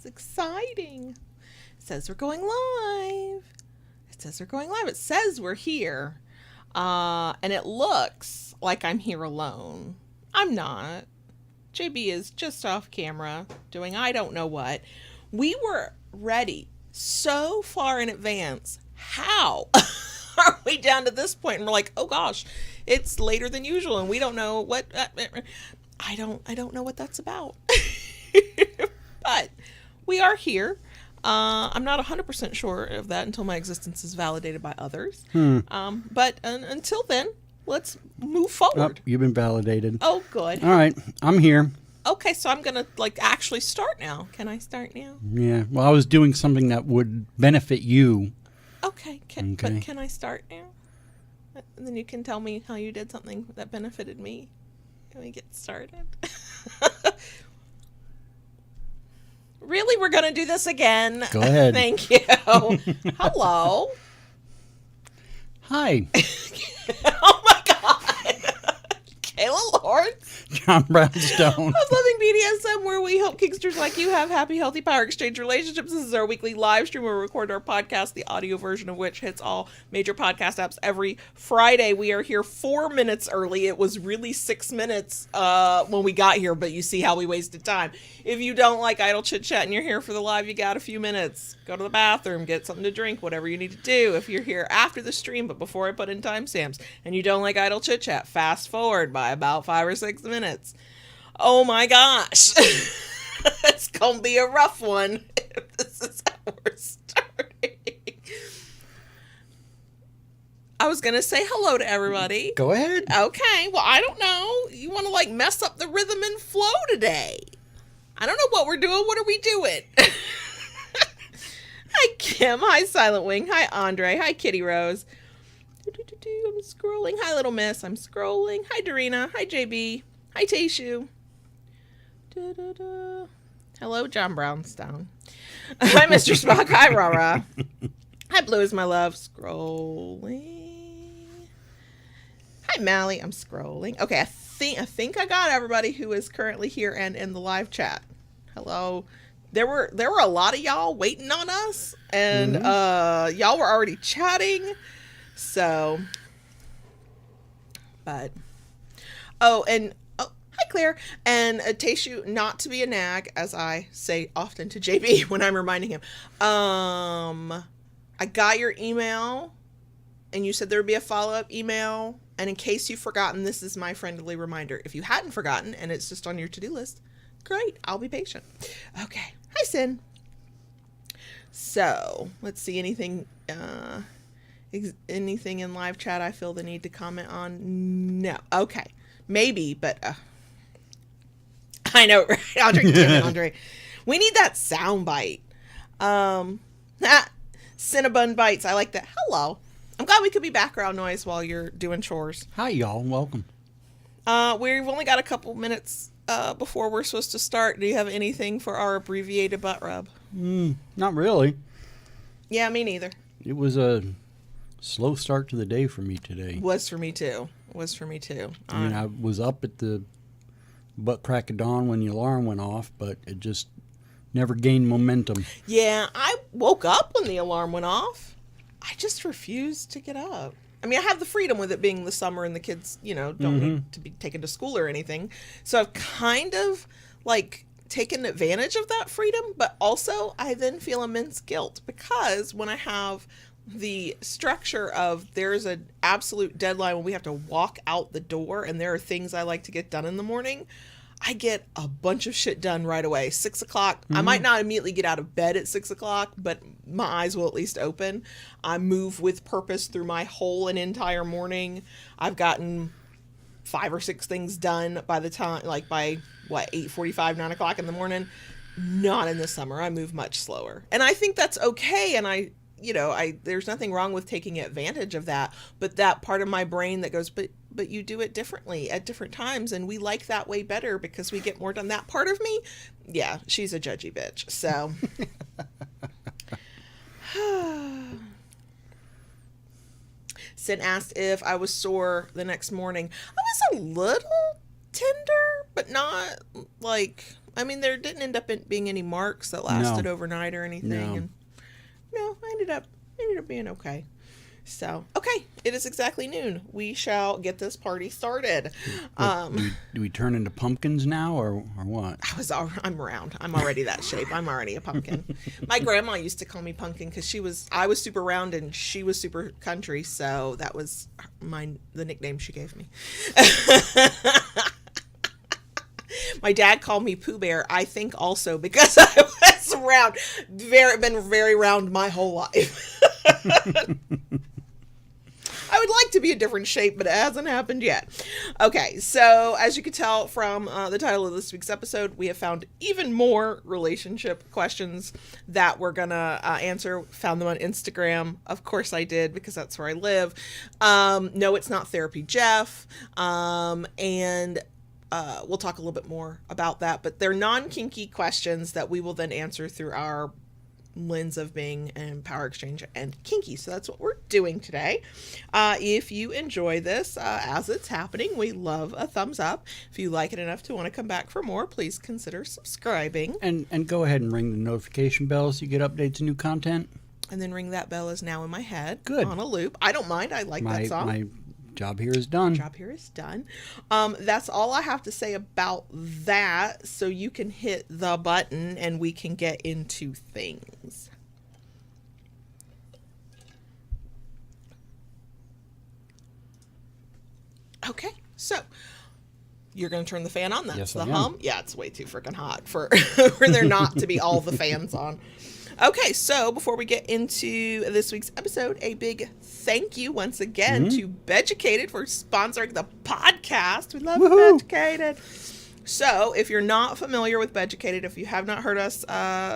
It's exciting. It says we're going live. It says we're here. And it looks like I'm here alone. I'm not. JB is just off camera doing I don't know what. We were ready so far in advance. How are we down to this point? And we're like, oh gosh, it's later than usual, and we don't know what. I don't know what that's about. But we are here. I'm not 100% sure of that until my existence is validated by others. But until then, let's move forward. You've been validated. Oh, good. All right, I'm here. Okay, so I'm going to actually start now. Can I start now? Yeah, well, I was doing something that would benefit you. Okay, but can I start now? And then you can tell me how you did something that benefited me. Can we get started? Really? We're going to do this again? Go ahead. Thank you. Hello. Hi. Oh my God. Kayla Lawrence. John Brownstone. I was loving BDSM, where we help kinksters like you have happy, healthy power exchange relationships. This is our weekly live stream where we record our podcast, the audio version of which hits all major podcast apps every Friday. We are here 4 minutes early. It was really 6 minutes when we got here, but you see how we wasted time. If you don't like idle chit chat and you're here for the live, you got a few minutes. Go to the bathroom, get something to drink, whatever you need to do. If you're here after the stream, but before I put in timestamps, and you don't like idle chit chat, fast forward by about 5 or 6 minutes. Oh my gosh. It's gonna be a rough one if this is how we're starting. I was gonna say hello to everybody. Go ahead. Okay, well, I don't know. You want to mess up the rhythm and flow today. I don't know what we're doing. What are we doing? Hi, Kim. Hi, Silent Wing. Hi, Andre. Hi, Kitty Rose. I'm scrolling. Hi, Little Miss. I'm scrolling. Hi, Dorina. Hi, JB. Hi, Tayshu. Hello, John Brownstone. Hi, Mr. Spock. Hi, Rara. Hi, Blue is my love. Scrolling. Hi, Mally. I'm scrolling. Okay, I think I got everybody who is currently here and in the live chat. Hello. There were a lot of y'all waiting on us, and y'all were already chatting. So, but hi, Claire, and Tayshu, not to be a nag, as I say often to JB when I'm reminding him. I got your email, and you said there would be a follow-up email, and in case you've forgotten, this is my friendly reminder. If you hadn't forgotten, and it's just on your to-do list, great, I'll be patient. Okay, hi, Sin. So, let's see, anything in live chat I feel the need to comment on? No. Okay. Maybe, but I know, right? Andre, damn it, Andre. We need that sound bite. Cinnabon bites. I like that. Hello. I'm glad we could be background noise while you're doing chores. Hi, y'all. Welcome. We've only got a couple minutes before we're supposed to start. Do you have anything for our abbreviated butt rub? Not really. Yeah, me neither. It was a slow start to the day for me today. Was for me too. I mean, I was up at the butt crack of dawn when the alarm went off, but it just never gained momentum. Yeah, I woke up when the alarm went off. I just refused to get up. I mean, I have the freedom with it being the summer and the kids, don't need to be taken to school or anything. So I've kind of taken advantage of that freedom, but also I then feel immense guilt because when I have the structure of there's an absolute deadline when we have to walk out the door and there are things I like to get done in the morning, I get a bunch of shit done right away. 6 o'clock. I might not immediately get out of bed at 6 o'clock, but my eyes will at least open. I move with purpose through my whole and entire morning. I've gotten 5 or 6 things done by the time, by 8:45, 9 o'clock in the morning. Not in the summer. I move much slower. And I think that's okay. And there's nothing wrong with taking advantage of that, but that part of my brain that goes, but you do it differently at different times, and we like that way better because we get more done. That part of me, yeah, she's a judgy bitch. So, Sin asked if I was sore the next morning. I was a little tender, but not I mean, there didn't end up being any marks that lasted overnight or anything. No. And no, I ended up being okay. So, okay, it is exactly noon. We shall get this party started. Do we turn into pumpkins now, or what? I'm round. I'm already that shape. I'm already a pumpkin. My grandma used to call me pumpkin because I was super round and she was super country. So that was the nickname she gave me. My dad called me Pooh Bear, I think also because I was round. Been very round my whole life. I would like to be a different shape, but it hasn't happened yet. Okay, so as you can tell from the title of this week's episode, we have found even more relationship questions that we're going to answer. Found them on Instagram. Of course I did, because that's where I live. No, it's not Therapy Jeff. And we'll talk a little bit more about that. But they're non-kinky questions that we will then answer through our lens of being in power exchange and kinky. So that's what we're doing today. If you enjoy this as it's happening, we love a thumbs up. If you like it enough to want to come back for more, please consider subscribing. And go ahead and ring the notification bell so you get updates and new content. And then Ring That Bell is now in my head. Good. On a loop. I don't mind. I like that song. My job here is done. That's all I have to say about that. So you can hit the button and we can get into things. Okay, so you're going to turn the fan on. That's yes, the hum. Yeah, it's way too freaking hot for there not to be all the fans on. Okay, so before we get into this week's episode, a big thank you once again to Beducated for sponsoring the podcast. We love Beducated. So if you're not familiar with Beducated, if you have not heard us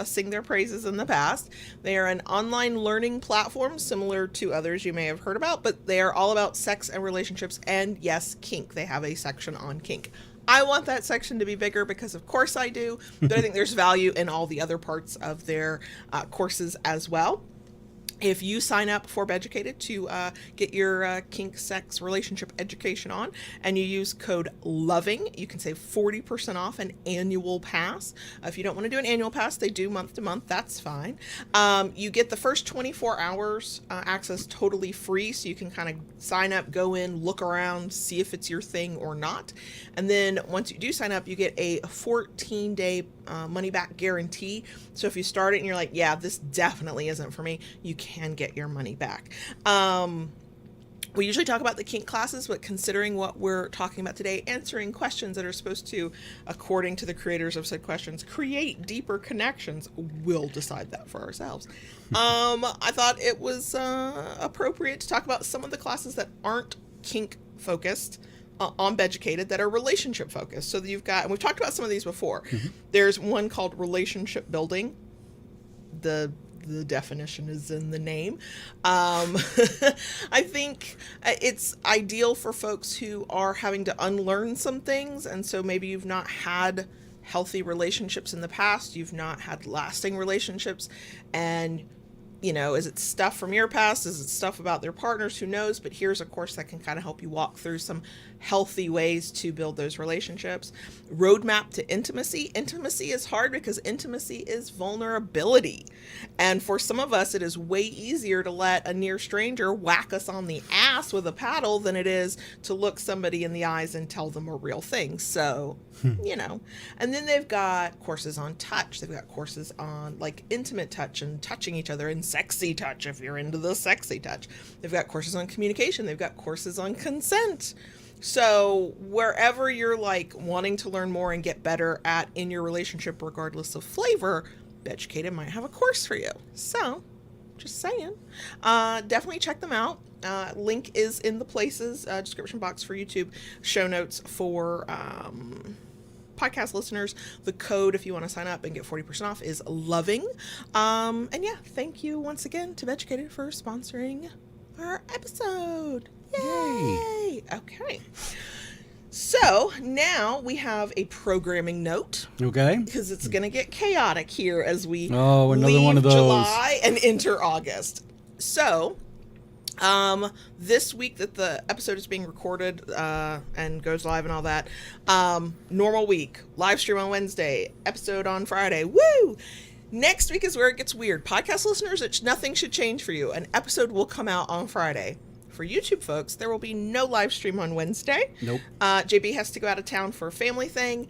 sing their praises in the past, they are an online learning platform similar to others you may have heard about, but they are all about sex and relationships and, yes, kink. They have a section on kink. I want that section to be bigger because, of course, I do, but I think there's value in all the other parts of their courses as well. If you sign up for Beducated to get your kink, sex, relationship education on, and you use code LOVING, you can save 40% off an annual pass. If you don't want to do an annual pass, they do month to month. That's fine. You get the first 24 hours access totally free, so you can kind of sign up, go in, look around, see if it's your thing or not. And then once you do sign up, you get a 14-day money-back guarantee. So if you start it and you're like, yeah, this definitely isn't for me, you can get your money back. We usually talk about the kink classes, but considering what we're talking about today, answering questions that are supposed to, according to the creators of said questions, create deeper connections, we'll decide that for ourselves. I thought it was appropriate to talk about some of the classes that aren't kink focused on Beducated that are relationship focused. So you've got, and we've talked about some of these before. There's one called relationship building. The definition is in the name. I think it's ideal for folks who are having to unlearn some things, and so maybe you've not had healthy relationships in the past, you've not had lasting relationships, and you know, is it stuff from your past? Is it stuff about their partners? Who knows? But here's a course that can kind of help you walk through some healthy ways to build those relationships. Roadmap to intimacy. Intimacy is hard because intimacy is vulnerability. And for some of us, it is way easier to let a near stranger whack us on the ass with a paddle than it is to look somebody in the eyes and tell them a real thing. So, you know, and then they've got courses on touch. They've got courses on like intimate touch and touching each other and sexy touch if you're into the sexy touch. They've got courses on communication. They've got courses on consent. So wherever you're like wanting to learn more and get better at in your relationship, regardless of flavor, Beducated might have a course for you. So just saying, definitely check them out. Link is in the places, description box for YouTube, show notes for podcast listeners. The code, if you want to sign up and get 40% off, is LOVING. And yeah, thank you once again to Beducated for sponsoring our episode. Yay! Okay. So now we have a programming note. Okay. Because it's going to get chaotic here as we another leave one of those. July and enter August. So This week that the episode is being recorded and goes live and all that, normal week, live stream on Wednesday, episode on Friday. Woo! Next week is where it gets weird. Podcast listeners, nothing should change for you. An episode will come out on Friday. For YouTube folks, there will be no live stream on Wednesday. Nope. JB has to go out of town for a family thing.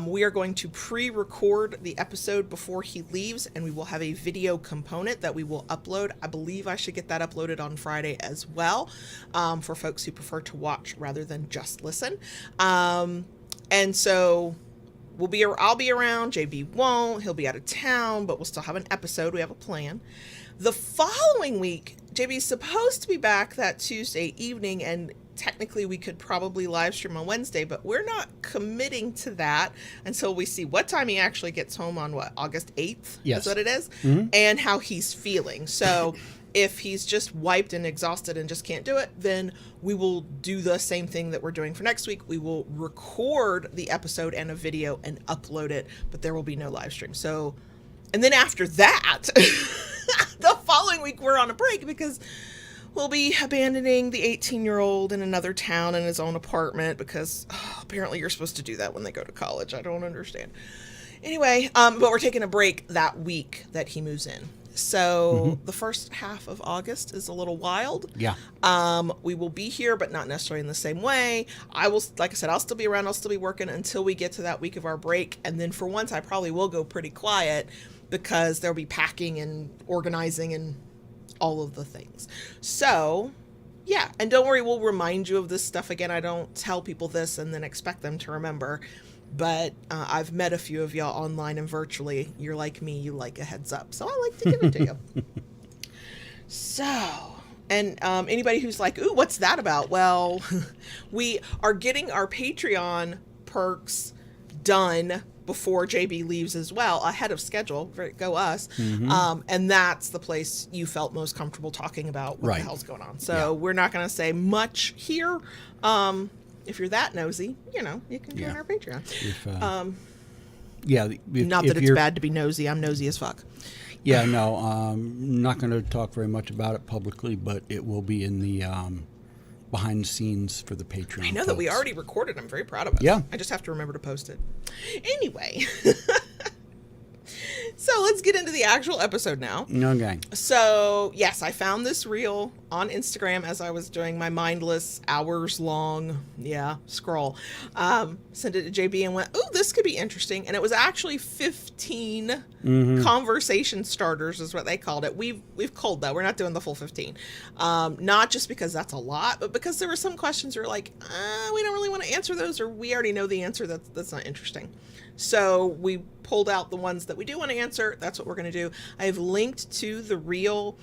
We are going to pre-record the episode before he leaves, and we will have a video component that we will upload. I believe I should get that uploaded on Friday as well, for folks who prefer to watch rather than just listen. And so I'll be around. JB won't. He'll be out of town, but we'll still have an episode. We have a plan. The following week, JB's supposed to be back that Tuesday evening, and technically we could probably live stream on Wednesday, but we're not committing to that until we see what time he actually gets home on August 8th? Yes. That's what it is? Mm-hmm. And how he's feeling. So if he's just wiped and exhausted and just can't do it, then we will do the same thing that we're doing for next week. We will record the episode and a video and upload it, but there will be no live stream. So, and then after that, the following week we're on a break because we'll be abandoning the 18-year-old in another town in his own apartment because apparently you're supposed to do that when they go to college. I don't understand. Anyway, but we're taking a break that week that he moves in. So the first half of August is a little wild. Yeah. We will be here, but not necessarily in the same way. Like I said, I'll still be around. I'll still be working until we get to that week of our break. And then for once, I probably will go pretty quiet because there'll be packing and organizing and all of the things. So, yeah. And don't worry, we'll remind you of this stuff again. I don't tell people this and then expect them to remember. But I've met a few of y'all online and virtually. You're like me, you like a heads up. So I like to give it to you. So, and anybody who's like, ooh, what's that about? Well, we are getting our Patreon perks done before JB leaves as well, ahead of schedule. Go us. And that's the place you felt most comfortable talking about what the hell's going on. So we're not going to say much here. If you're that nosy, you can join our Patreon. Not that it's bad to be nosy. I'm nosy as fuck. Yeah, no, I'm not going to talk very much about it publicly, but it will be in the behind the scenes for the Patreon. I know that we already recorded. I'm very proud of it. Yeah. I just have to remember to post it. Anyway. So let's get into the actual episode now. Okay. So, yes, I found this reel on Instagram as I was doing my mindless hours-long, scroll. Sent it to JB and went, ooh, this could be interesting. And it was actually 15 conversation starters is what they called it. We've culled that. We're not doing the full 15. Not just because that's a lot, but because there were some questions that were like, we don't really want to answer those, or we already know the answer. That's not interesting. So we pulled out the ones that we do want to answer. That's what we're going to do. I have linked to the reel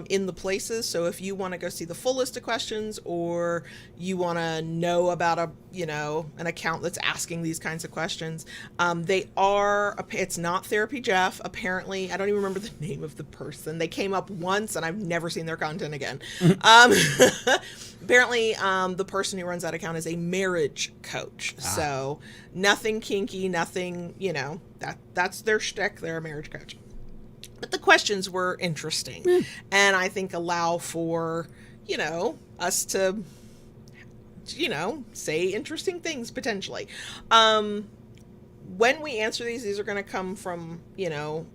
in the places. So if you want to go see the full list of questions, or you want to know about an account that's asking these kinds of questions, it's not Therapy Jeff. Apparently, I don't even remember the name of the person. They came up once and I've never seen their content again. Apparently, the person who runs that account is a marriage coach. So nothing kinky, nothing, that's their shtick. They're a marriage coach. But the questions were interesting and I think allow for, us to, say interesting things potentially. When we answer these are going to come from,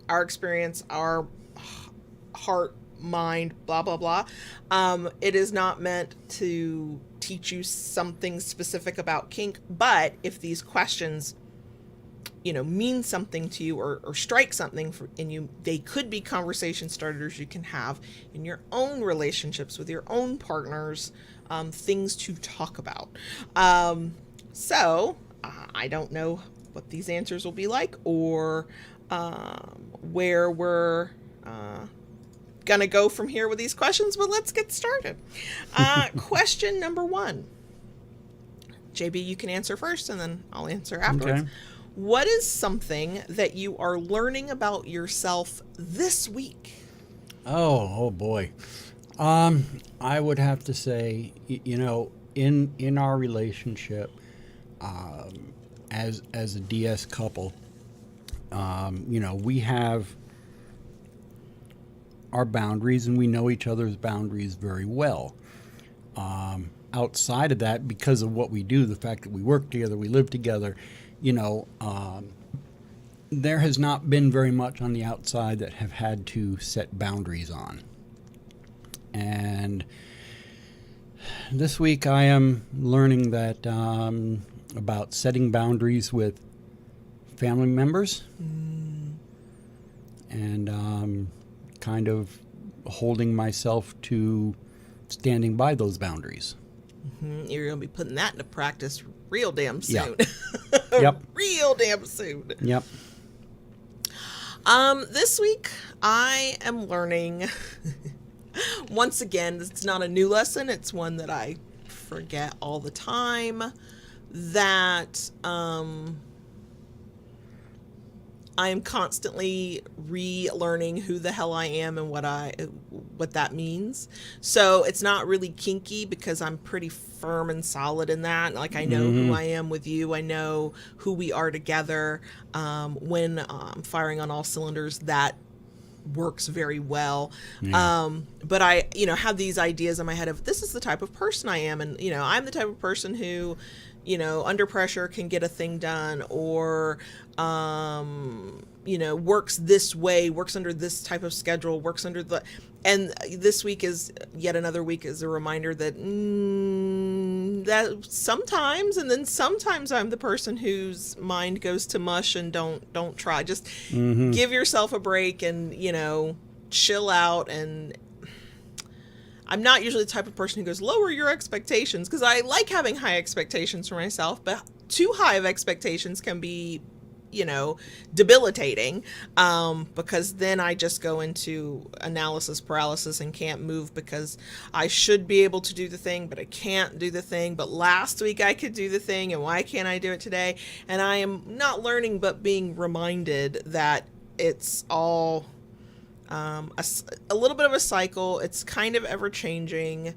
our experience, our heart, mind, blah, blah, blah. It is not meant to teach you something specific about kink, but if these questions mean something to you or strike something in you, they could be conversation starters you can have in your own relationships with your own partners, things to talk about. So I don't know what these answers will be like or where we're gonna go from here with these questions, but let's get started. Question number 1. JB, you can answer first and then I'll answer afterwards. Okay. What is something that you are learning about yourself this week? Oh boy. I would have to say, in our relationship, as a DS couple, we have our boundaries, and we know each other's boundaries very well. Outside of that, because of what we do, the fact that we work together, we live together, there has not been very much on the outside that have had to set boundaries on. And this week I am learning that about setting boundaries with family members and kind of holding myself to standing by those boundaries. You're going to be putting that into practice real damn soon. Yeah. Yep. Real damn soon. Yep. This week I am learning, once again, it's not a new lesson, it's one that I forget all the time, that I am constantly relearning who the hell I am and what that means. So it's not really kinky because I'm pretty firm and solid in that. Like, I know who I am with you. I know who we are together. When firing on all cylinders, that works very well. But I, have these ideas in my head of this is the type of person I am. And, I'm the type of person who, under pressure can get a thing done, or, works this way, works under this type of schedule, works under and this week is yet another week is a reminder that, that sometimes, and then sometimes I'm the person whose mind goes to mush and don't try. Just give yourself a break and, chill out. And I'm not usually the type of person who goes, lower your expectations, because I like having high expectations for myself, but too high of expectations can be, debilitating, because then I just go into analysis paralysis and can't move, because I should be able to do the thing, but I can't do the thing. But last week I could do the thing, and why can't I do it today? And I am not learning, but being reminded that it's all a little bit of a cycle. It's kind of ever changing.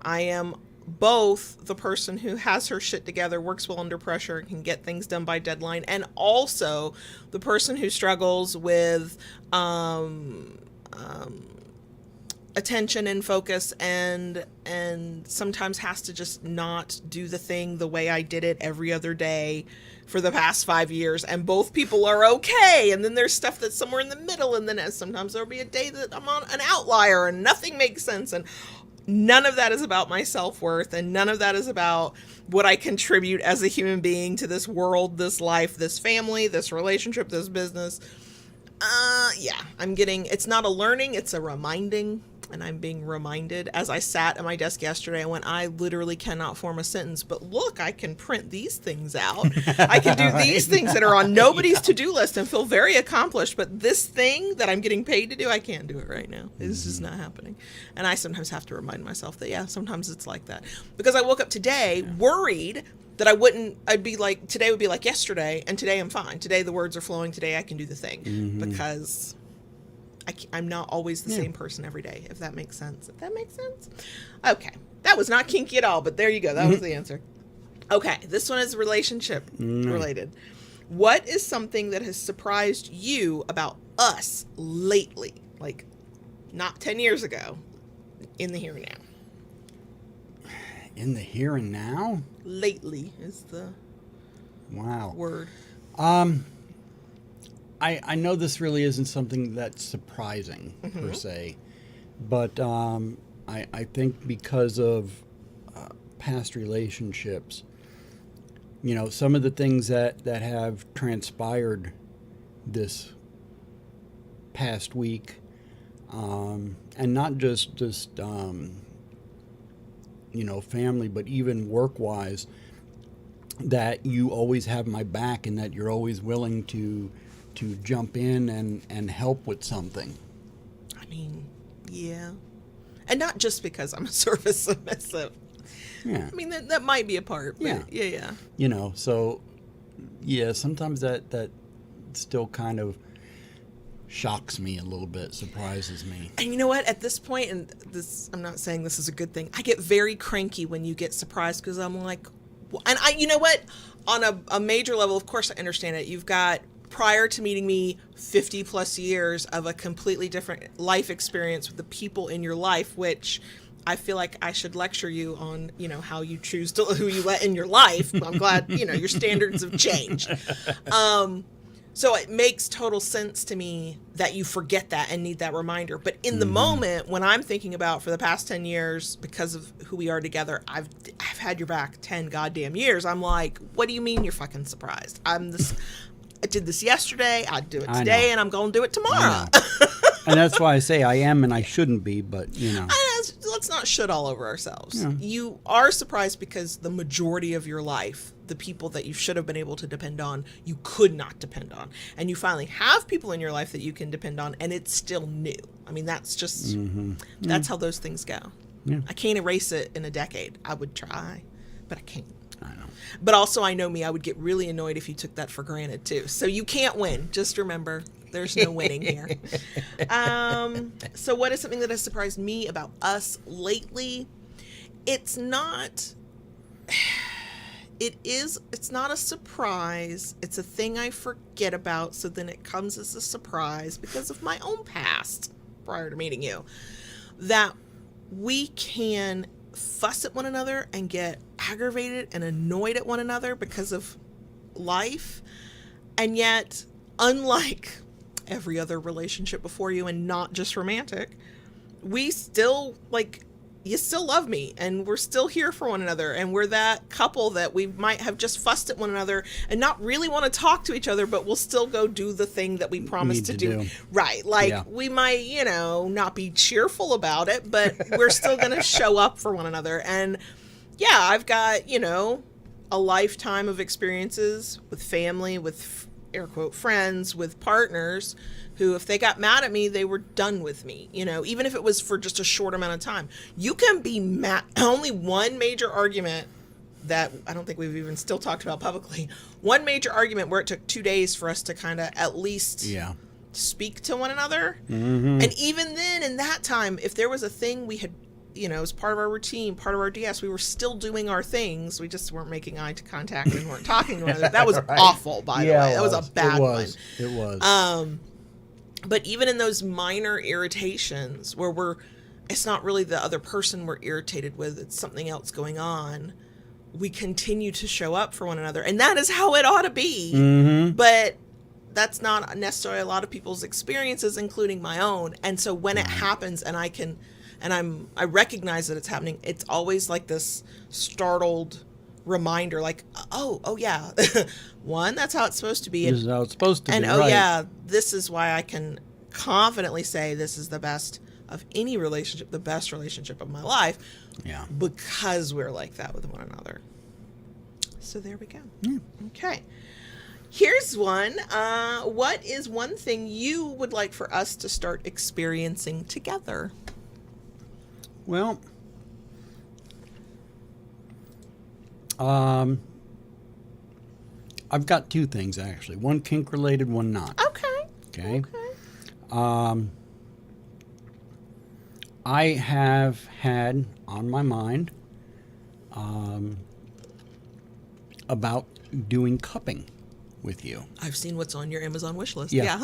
I am both the person who has her shit together, works well under pressure, and can get things done by deadline, and also the person who struggles with attention and focus, and sometimes has to just not do the thing the way I did it every other day for the past 5 years. And both people are okay. And then there's stuff that's somewhere in the middle, and then sometimes there'll be a day that I'm on an outlier and nothing makes sense. And none of that is about my self-worth, and none of that is about what I contribute as a human being to this world, this life, this family, this relationship, this business. It's not a learning, it's a reminding. And I'm being reminded as I sat at my desk yesterday, and I literally cannot form a sentence, but look, I can print these things out. I can do these things that are on nobody's to-do list and feel very accomplished. But this thing that I'm getting paid to do, I can't do it right now. It's just not happening. And I sometimes have to remind myself that, sometimes it's like that. Because I woke up today worried that today would be like yesterday, and today I'm fine. Today the words are flowing. Today I can do the thing. Because I'm not always the same person every day, if that makes sense. Okay. That was not kinky at all, but there you go. That was the answer. Okay. This one is relationship related. What is something that has surprised you about us lately? Like, not 10 years ago, in the here and now. In the here and now? Lately is the word. I know this really isn't something that's surprising per se, but I think because of past relationships, some of the things that have transpired this past week, and not just family, but even work-wise, that you always have my back and that you're always willing to jump in and help with something. I mean, yeah. And not just because I'm a service submissive. Yeah. I mean, that might be a part. But yeah. So, sometimes that still kind of shocks me a little bit, surprises me. And you know what? At this point, and I'm not saying this is a good thing, I get very cranky when you get surprised, because I'm like, and you know what? On a major level, of course I understand it. You've got prior to meeting me, 50 plus years of a completely different life experience with the people in your life, which I feel like I should lecture you on, how you choose who you let in your life. I'm glad, your standards have changed. So it makes total sense to me that you forget that and need that reminder. But in the moment, when I'm thinking about for the past 10 years, because of who we are together, I've had your back 10 goddamn years. I'm like, what do you mean you're fucking surprised? I did this yesterday, I'd do it today, and I'm going to do it tomorrow. And that's why I say I am and I shouldn't be, but, Let's not shit all over ourselves. Yeah. You are surprised because the majority of your life, the people that you should have been able to depend on, you could not depend on. And you finally have people in your life that you can depend on, and it's still new. I mean, that's just, that's how those things go. Yeah. I can't erase it in a decade. I would try, but I can't. I know. But also, I know me, I would get really annoyed if you took that for granted, too. So you can't win. Just remember, there's no winning here. So what is something that has surprised me about us lately? It's not a surprise. It's a thing I forget about. So then it comes as a surprise because of my own past prior to meeting you, that we can fuss at one another and get aggravated and annoyed at one another because of life. And yet, unlike every other relationship before you, and not just romantic, we still, you still love me, and we're still here for one another, and we're that couple that we might have just fussed at one another and not really want to talk to each other, but we'll still go do the thing that we promised to do. Right. We might, not be cheerful about it, but we're still going to show up for one another. And yeah, I've got, a lifetime of experiences with family, with air quote friends, with partners who, if they got mad at me, they were done with me, even if it was for just a short amount of time. You can be mad. Only one major argument that I don't think we've even still talked about publicly. One major argument where it took 2 days for us to kind of at least speak to one another. And even then, in that time, if there was a thing we had, as part of our routine, part of our DS, we were still doing our things. We just weren't making eye contact and weren't talking to one another. That was awful, by the way. That was a bad one. It was. But even in those minor irritations where it's not really the other person we're irritated with, it's something else going on, we continue to show up for one another. And that is how it ought to be. But that's not necessarily a lot of people's experiences, including my own. And so when it happens and I recognize that it's happening, it's always like this startled reminder, like, oh yeah, one, that's how it's supposed to be. This is how it's supposed to be. And yeah, this is why I can confidently say this is the best of any relationship, the best relationship of my life. Yeah. Because we're like that with one another. So there we go. Yeah. Okay. Here's one. What is one thing you would like for us to start experiencing together? Well, I've got two things, actually. One kink related, one not. Okay. I have had on my mind about doing cupping with you. I've seen what's on your Amazon wish list. Yeah.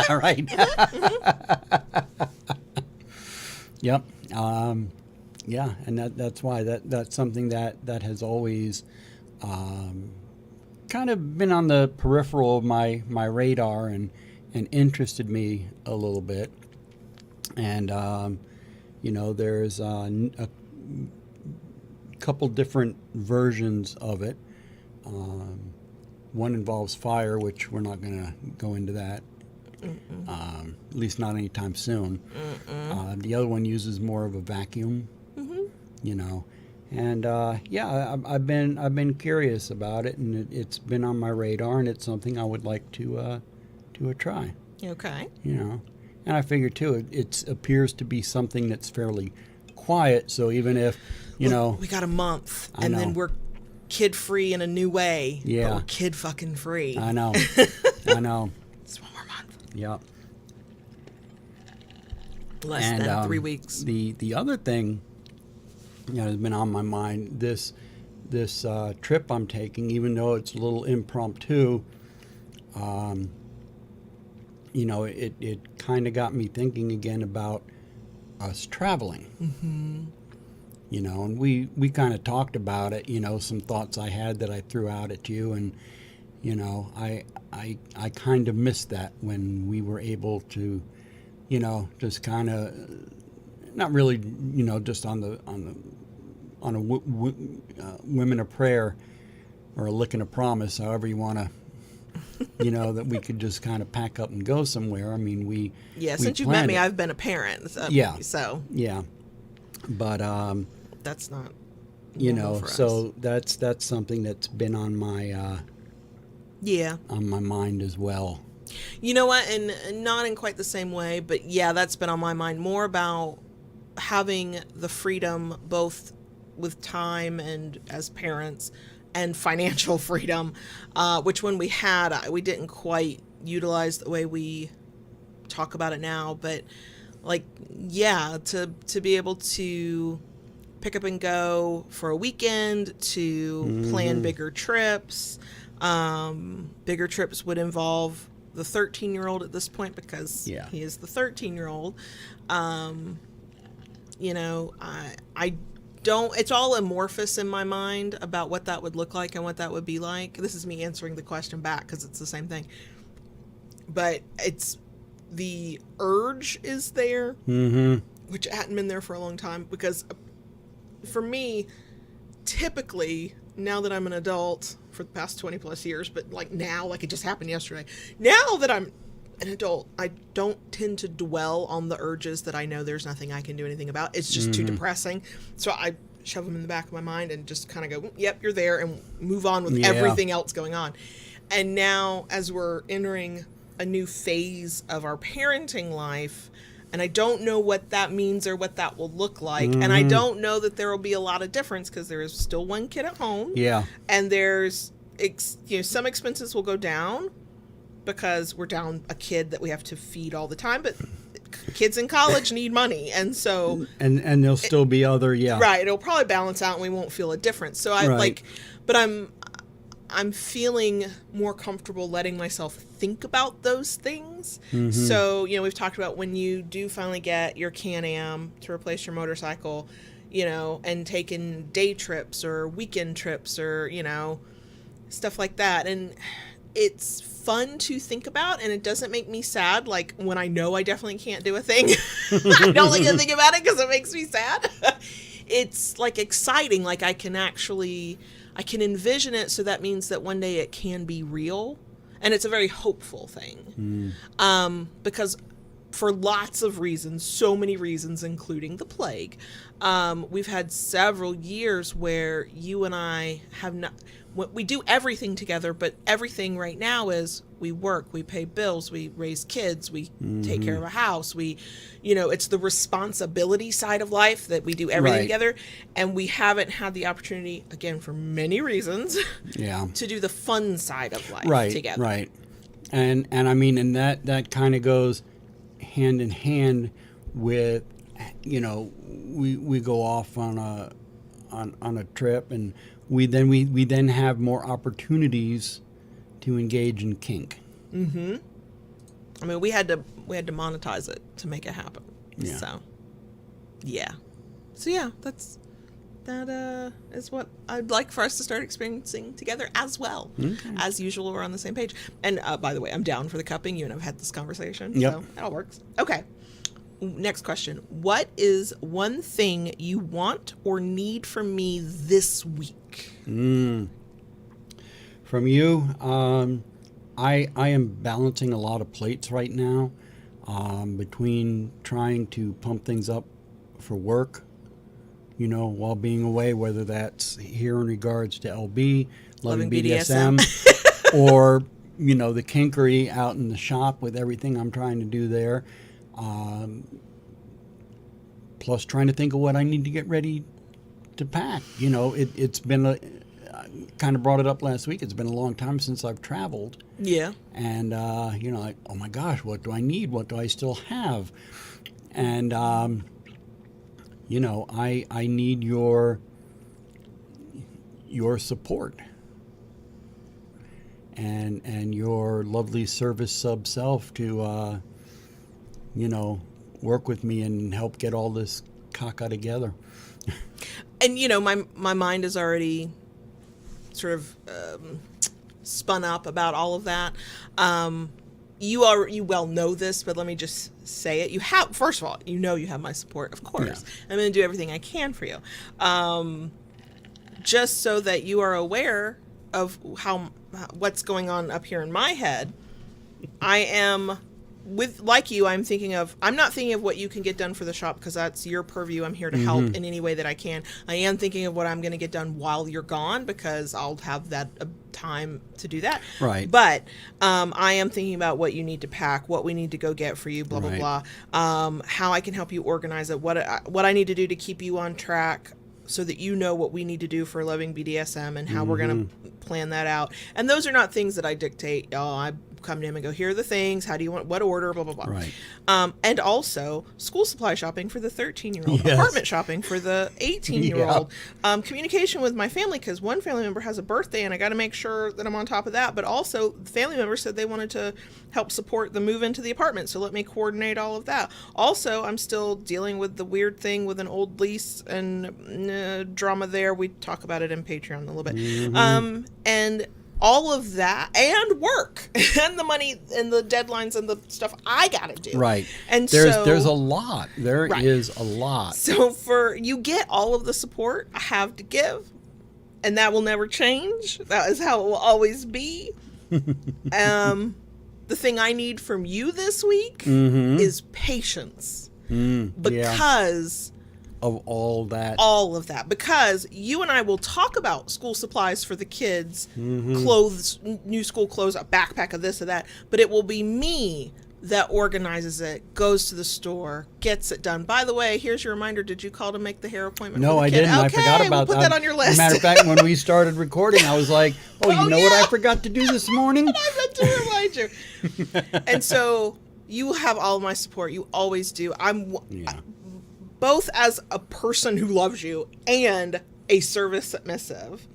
Right. Yep. Yeah, and that's why that's something that has always kind of been on the peripheral of my radar and interested me a little bit. And there's a couple different versions of it. One involves fire, which we're not going to go into that. At least not anytime soon. The other one uses more of a vacuum, and I've been curious about it, and it's been on my radar, and it's something I would like to try. Okay. And I figure too, it appears to be something that's fairly quiet. So even if we got a month, and then we're kid free in a new way. Yeah, but we're kid fucking free. I know. I know. It's 1 more month. Yep. Less than 3 weeks. The other thing has been on my mind, this trip I'm taking, even though it's a little impromptu, You know, it kind of got me thinking again about us traveling. Mm-hmm. You know, and we kind of talked about it, you know, some thoughts I had that I threw out at you. And, you know, I kind of missed that when we were able to, you know, just kind of, not really, you know, just on a women of prayer or a lick and a promise, however you want to, you know, that we could just kind of pack up and go somewhere. I mean, we Since you've met me, I've been a parent. So, yeah, so yeah, but that's not, you know, for so us. that's something that's been on my on my mind as well. You know what, and not in quite the same way, but yeah, that's been on my mind more about having the freedom both with time and as parents and financial freedom, which when we had, we didn't quite utilize the way we talk about it now, but like, yeah, to be able to pick up and go for a weekend, to plan bigger trips. Bigger trips would involve the 13-year-old at this point because he is the 13-year-old. You know, I don't, it's all amorphous in my mind about what that would look like and what that would be like. This is me answering the question back because it's the same thing. But it's, the urge is there, which hadn't been there for a long time, because for me, typically, now that I'm an adult for the past 20 plus years, but like now, like it just happened yesterday, now that I'm an adult, I don't tend to dwell on the urges that I know there's nothing I can do anything about. It's just too depressing. So I shove them in the back of my mind and just kind of go, yep, you're there, and move on with everything else going on. And now, as we're entering a new phase of our parenting life, and I don't know what that means or what that will look like. And I don't know that there will be a lot of difference because there is still one kid at home. Yeah. And there's, you know, some expenses will go down because we're down a kid that we have to feed all the time. But kids in college need money. And so. And there'll still be other, Right. It'll probably balance out and we won't feel a difference. So but I'm feeling more comfortable letting myself think about those things. So, you know, we've talked about when you do finally get your Can-Am to replace your motorcycle, you know, and taking day trips or weekend trips or, you know, stuff like that. And it's fun to think about, and it doesn't make me sad. Like when I know I definitely can't do a thing, I don't like to think about it because it makes me sad. It's like exciting. Like I can envision it, so that means that one day it can be real, and it's a very hopeful thing. Because for lots of reasons, so many reasons, including the plague, we've had several years where you and I have not, we do everything together, but everything right now is we work, we pay bills, we raise kids, we take care of a house, we, you know, it's the responsibility side of life that we do everything together, and we haven't had the opportunity, again, for many reasons, to do the fun side of life together. Right. And I mean, and that kind of goes hand in hand with, you know, we go off on a trip, and we then have more opportunities to engage in kink. I mean, we had to monetize it to make it happen. So yeah, that is what I'd like for us to start experiencing together as well. As usual, we're on the same page. And by the way, I'm down for the cupping. You and I've had this conversation, so it all works. Okay. Next question. What is one thing you want or need from me this week? From you, I am balancing a lot of plates right now, between trying to pump things up for work, you know, while being away, whether that's here in regards to LB, loving BDSM, or, you know, the kinkery out in the shop with everything I'm trying to do there. Plus trying to think of what I need to get ready to pack. You know, it's been I kind of brought it up last week. It's been a long time since I've traveled. Yeah. And, you know, like, oh my gosh, what do I need? What do I still have? And, you know, I need your support. and your lovely service sub self to, work with me and help get all this caca together. And, my mind is already sort of spun up about all of that. You well know this, but let me just say it. First of all, you have my support, of course. Yeah. I'm going to do everything I can for you. Just so that you are aware of what's going on up here in my head. I am I'm not thinking of what you can get done for the shop, because that's your purview. I'm here to help in any way that I can. I am thinking of what I'm going to get done while you're gone, because I'll have that time to do that. Right. But I am thinking about what you need to pack, what we need to go get for you, blah, blah, blah. How I can help you organize it, what I need to do to keep you on track, so that you know what we need to do for loving BDSM and how we're going to plan that out. And those are not things that I dictate. I come to him and go, here are the things, how do you want, what order, blah, blah, blah. Right. And also school supply shopping for the 13-year-old, apartment shopping for the 18-year-old, communication with my family, because one family member has a birthday and I got to make sure that I'm on top of that. But also the family member said they wanted to help support the move into the apartment, so let me coordinate all of that. Also, I'm still dealing with the weird thing with an old lease and drama there. We talk about it in Patreon a little bit. And all of that, and work, and the money, and the deadlines, and the stuff I gotta do. Right. And there's a lot. There is a lot. So you get all of the support I have to give, and that will never change. That is how it will always be. The thing I need from you this week is patience, because of all of that, because you and I will talk about school supplies for the kids, clothes, new school clothes, a backpack of this or that, but it will be me that organizes it, goes to the store, gets it done. By the way, here's your reminder. Did you call to make the hair appointment? No, for the I kid? didn't. Okay, I forgot about we'll put that on your list. Matter of fact, when we started recording, I was like, you know what I forgot to do this morning? I meant to remind you. And so you have all of my support. You always do. Both as a person who loves you and a service submissive,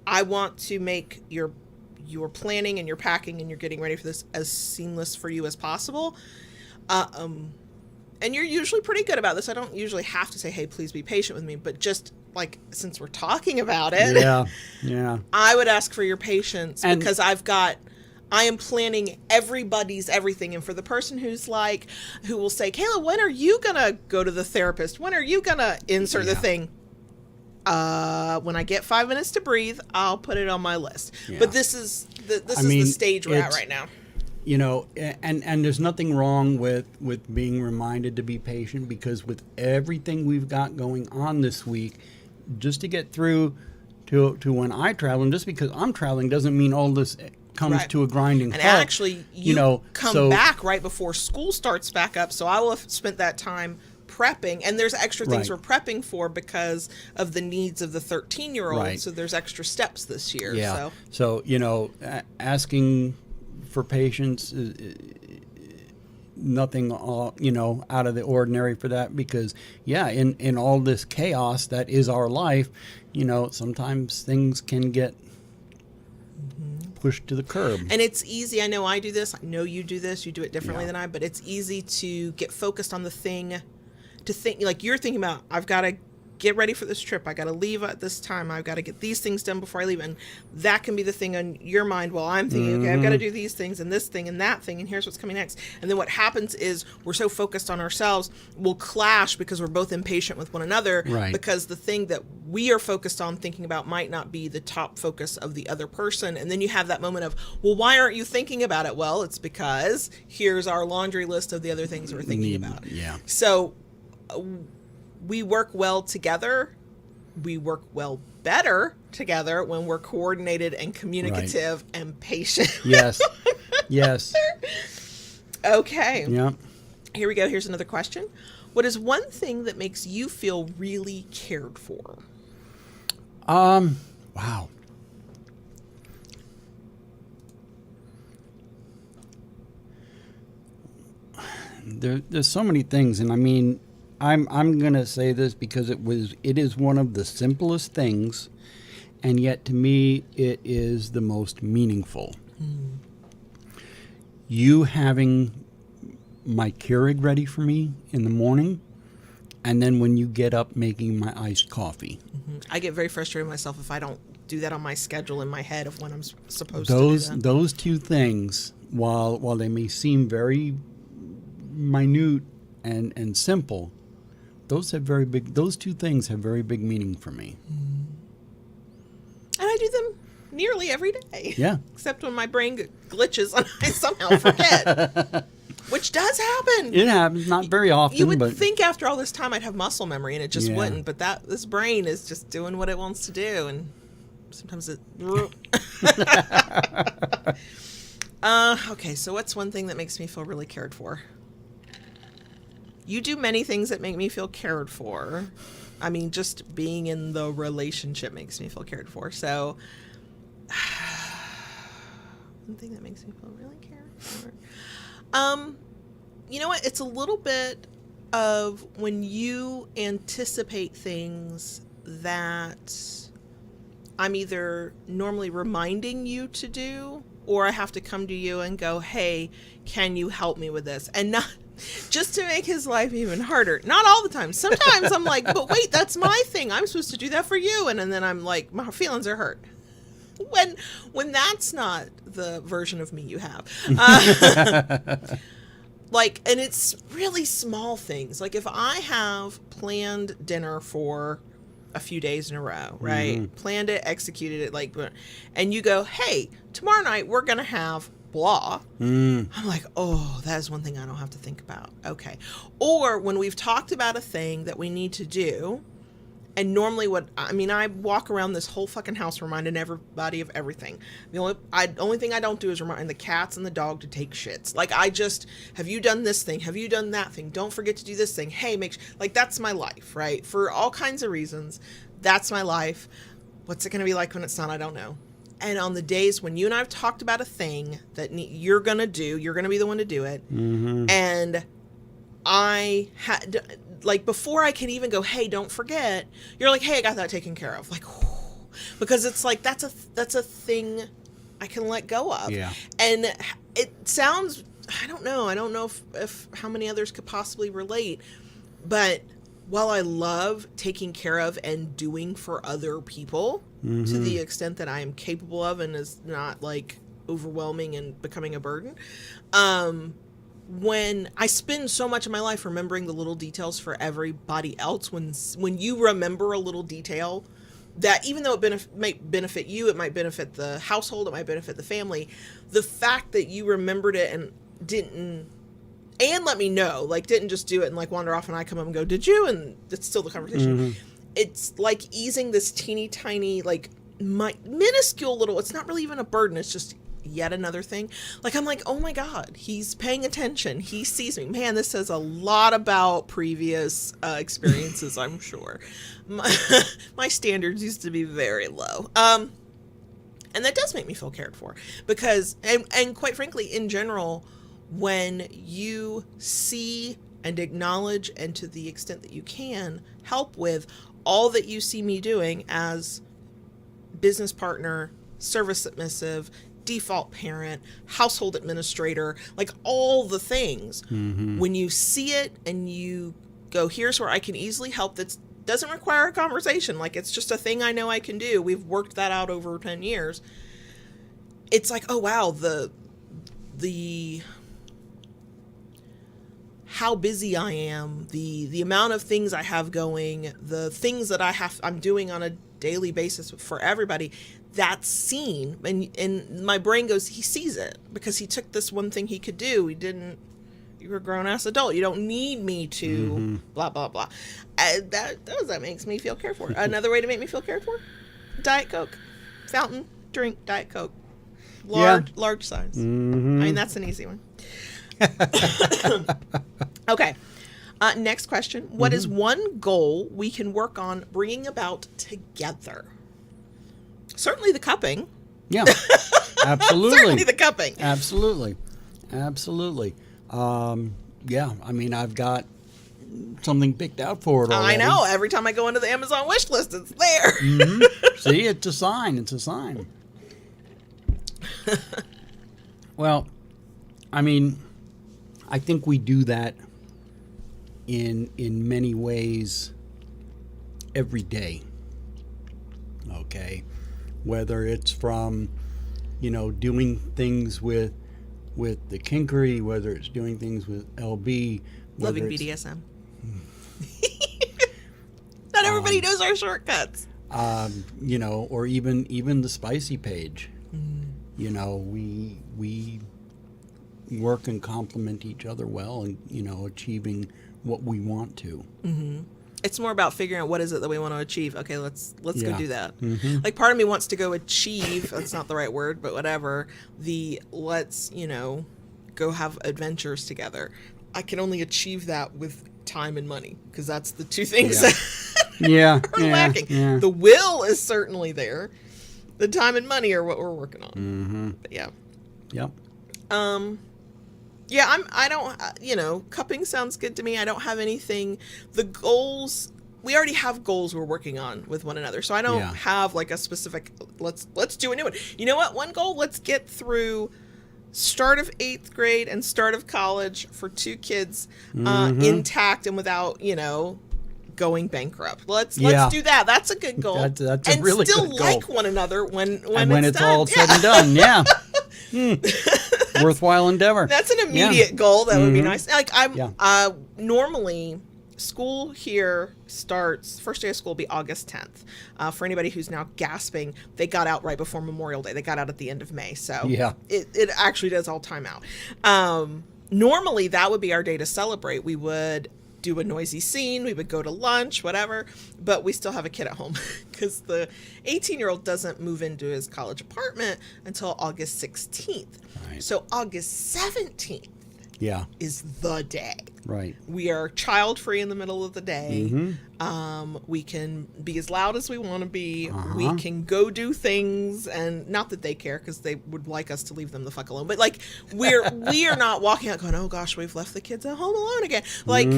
I want to make your planning and your packing and your getting ready for this as seamless for you as possible. And you're usually pretty good about this. I don't usually have to say, hey, please be patient with me, but just like, since we're talking about it, I would ask for your patience, because I am planning everybody's everything. And for the person who will say, Kayla, when are you going to go to the therapist? When are you going to insert the thing? When I get 5 minutes to breathe, I'll put it on my list. Yeah. But this is the stage we're at right now. And there's nothing wrong with being reminded to be patient, because with everything we've got going on this week, just to get through to when I travel, and just because I'm traveling doesn't mean all this comes to a grinding halt. And actually, you come back right before school starts back up, so I will have spent that time prepping, and there's extra things we're prepping for because of the needs of the 13-year-old, so there's extra steps this year. So asking for patience is nothing out of the ordinary for that, because in all this chaos that is our life, sometimes things can get pushed to the curb. And it's easy. I know I do this. I know you do this. You do it differently than I, but it's easy to get focused on the thing, to think like you're thinking about, I've got to get ready for this trip. I got to leave at this time. I've got to get these things done before I leave. And that can be the thing on your mind while I'm thinking, okay, I've got to do these things and this thing and that thing, and here's what's coming next. And then what happens is we're so focused on ourselves, we'll clash because we're both impatient with one another, because the thing that we are focused on thinking about might not be the top focus of the other person. And then you have that moment of, well, why aren't you thinking about it? Well, it's because here's our laundry list of the other things we're thinking about. Yeah. So we work well together. We work well better together when we're coordinated and communicative and patient. Yes. Yes. Okay. Yeah. Here we go. Here's another question. What is one thing that makes you feel really cared for? Wow. There's so many things, and I mean, I'm gonna say this because it is one of the simplest things, and yet to me it is the most meaningful. You having my Keurig ready for me in the morning, and then when you get up making my iced coffee. I get very frustrated with myself if I don't do that on my schedule in my head of when I'm supposed to do that. Those two things, while they may seem very minute and simple, those two things have very big meaning for me. And I do them nearly every day. Yeah. Except when my brain glitches and I somehow forget. Which does happen. It happens, not very often. You would but think after all this time I'd have muscle memory, and it just Yeah. wouldn't. But this brain is just doing what it wants to do, and sometimes it. Okay, so what's one thing that makes me feel really cared for? You do many things that make me feel cared for. I mean, just being in the relationship makes me feel cared for. So, one thing that makes me feel really cared for. You know what? It's a little bit of when you anticipate things that I'm either normally reminding you to do, or I have to come to you and go, hey, can you help me with this? And not just to make his life even harder. Not all the time. Sometimes I'm like, but wait, that's my thing. I'm supposed to do that for you. And then I'm like, my feelings are hurt. When that's not the version of me you have. And it's really small things. Like if I have planned dinner for a few days in a row, right? Planned it, executed it, and you go, hey, tomorrow night we're going to have blah. I'm like, oh, that is one thing I don't have to think about. Okay. Or when we've talked about a thing that we need to do, and normally I walk around this whole fucking house reminding everybody of everything. The only thing I don't do is remind the cats and the dog to take shits. Like have you done this thing? Have you done that thing? Don't forget to do this thing. Hey, that's my life, right? For all kinds of reasons, that's my life. What's it going to be like when it's not? I don't know. And on the days when you and I have talked about a thing that you're going to do, you're going to be the one to do it. And I had... before I can even go, hey, don't forget, you're like, hey, I got that taken care of. Because it's like, that's a thing I can let go of. Yeah. And it sounds, I don't know if how many others could possibly relate, but while I love taking care of and doing for other people to the extent that I am capable of and is not overwhelming and becoming a burden, when I spend so much of my life remembering the little details for everybody else, when you remember a little detail that even though it might benefit you, it might benefit the household, it might benefit the family, the fact that you remembered it and let me know, didn't just do it and wander off and I come up and go, did you? And it's still the conversation. It's like easing this teeny tiny, minuscule little, it's not really even a burden, it's just yet another thing. I'm like, oh my God, he's paying attention. He sees me. Man, this says a lot about previous experiences, I'm sure. My standards used to be very low. And that does make me feel cared for because, and quite frankly, in general, when you see and acknowledge and to the extent that you can help with all that you see me doing as business partner, service submissive, default parent, household administrator, all the things. When you see it and you go, here's where I can easily help, that doesn't require a conversation. It's just a thing I know I can do. We've worked that out over 10 years. It's like, oh wow, the how busy I am, the amount of things I have going, the things that I'm doing on a daily basis for everybody, that's seen, and my brain goes, he sees it because he took this one thing he could do. You're a grown-ass adult. You don't need me to blah, blah, blah. That makes me feel cared for. Another way to make me feel cared for? Diet Coke. Fountain drink Diet Coke. Large size. That's an easy one. Okay. Next question. What is one goal we can work on bringing about together? Certainly the cupping. Yeah, absolutely. Certainly the cupping. Absolutely. Yeah, I've got something picked out for it already. I know. Every time I go into the Amazon wish list, it's there. See, it's a sign. Well, I mean, I think we do that in many ways every day. Okay, whether it's from doing things with the kinkery, whether it's doing things with LB, Loving BDSM. Not everybody knows our shortcuts. Or even the spicy page. We work and complement each other well, and achieving what we want to. Mm-hmm. It's more about figuring out what is it that we want to achieve. Okay, let's go do that. Mm-hmm. Like, part of me wants to go achieve. That's not the right word, but whatever. Let's go have adventures together. I can only achieve that with time and money, because that's the two things that are lacking. Yeah. The will is certainly there. The time and money are what we're working on. Mm-hmm. But yeah. Yep. Yeah, I don't, cupping sounds good to me. I don't have anything. The goals, we already have goals we're working on with one another. So I don't have like a specific, let's do a new one. You know what? One goal, let's get through start of 8th grade and start of college for 2 kids intact and without, going bankrupt. Let's do that. That's a good goal. That's a really good goal. And still like one another when it's all said and done. Yeah. Worthwhile endeavor. That's an immediate goal. That would be nice. Like normally school here starts, first day of school will be August 10th. For anybody who's now gasping, they got out right before Memorial Day. They got out at the end of May. So it actually does all time out. Normally that would be our day to celebrate. We would do a noisy scene. We would go to lunch, whatever, but we still have a kid at home because the 18-year-old doesn't move into his college apartment until August 16th. Right. So August 17th is the day. Right. We are child free in the middle of the day. Mm-hmm. We can be as loud as we want to be. We can go do things, and not that they care because they would like us to leave them the fuck alone. But like we are not walking out going, oh gosh, we've left the kids at home alone again. Like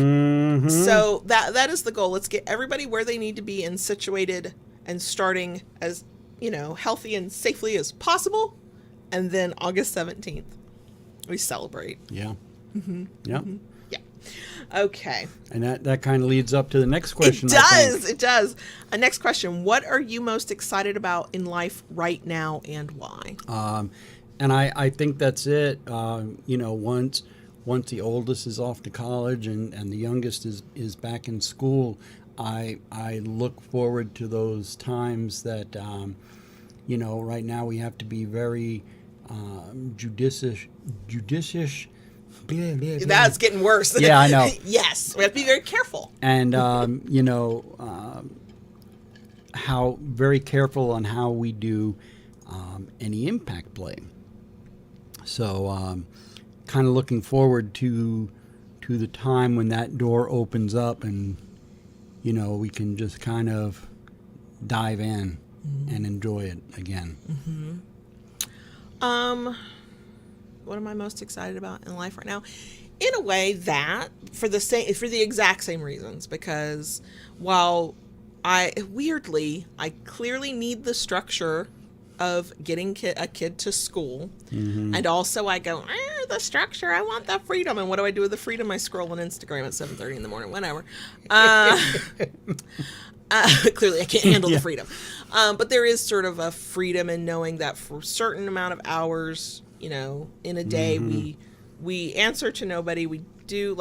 so that is the goal. Let's get everybody where they need to be and situated and starting as healthy and safely as possible. And then August 17th, we celebrate. Yeah. Mm-hmm. Yeah. Mm-hmm. Yeah. Okay. And that kind of leads up to the next question. It does. Next question. What are you most excited about in life right now, and why? And I think that's it. Once the oldest is off to college and the youngest is back in school, I look forward to those times that, right now we have to be very judicious. That's getting worse. Yeah, I know. Yes, we have to be very careful. And how very careful on how we do any impact play. So, kind of looking forward to the time when that door opens up and we can just kind of dive in and enjoy it again. What am I most excited about in life right now? In a way, that for the exact same reasons, because while I clearly need the structure of getting a kid to school, and also I go, the structure, I want the freedom, and what do I do with the freedom? I scroll on Instagram at 7:30 in the morning, whatever. Clearly I can't handle the freedom, but there is sort of a freedom in knowing that for a certain amount of hours, in a day, we answer to nobody. We do,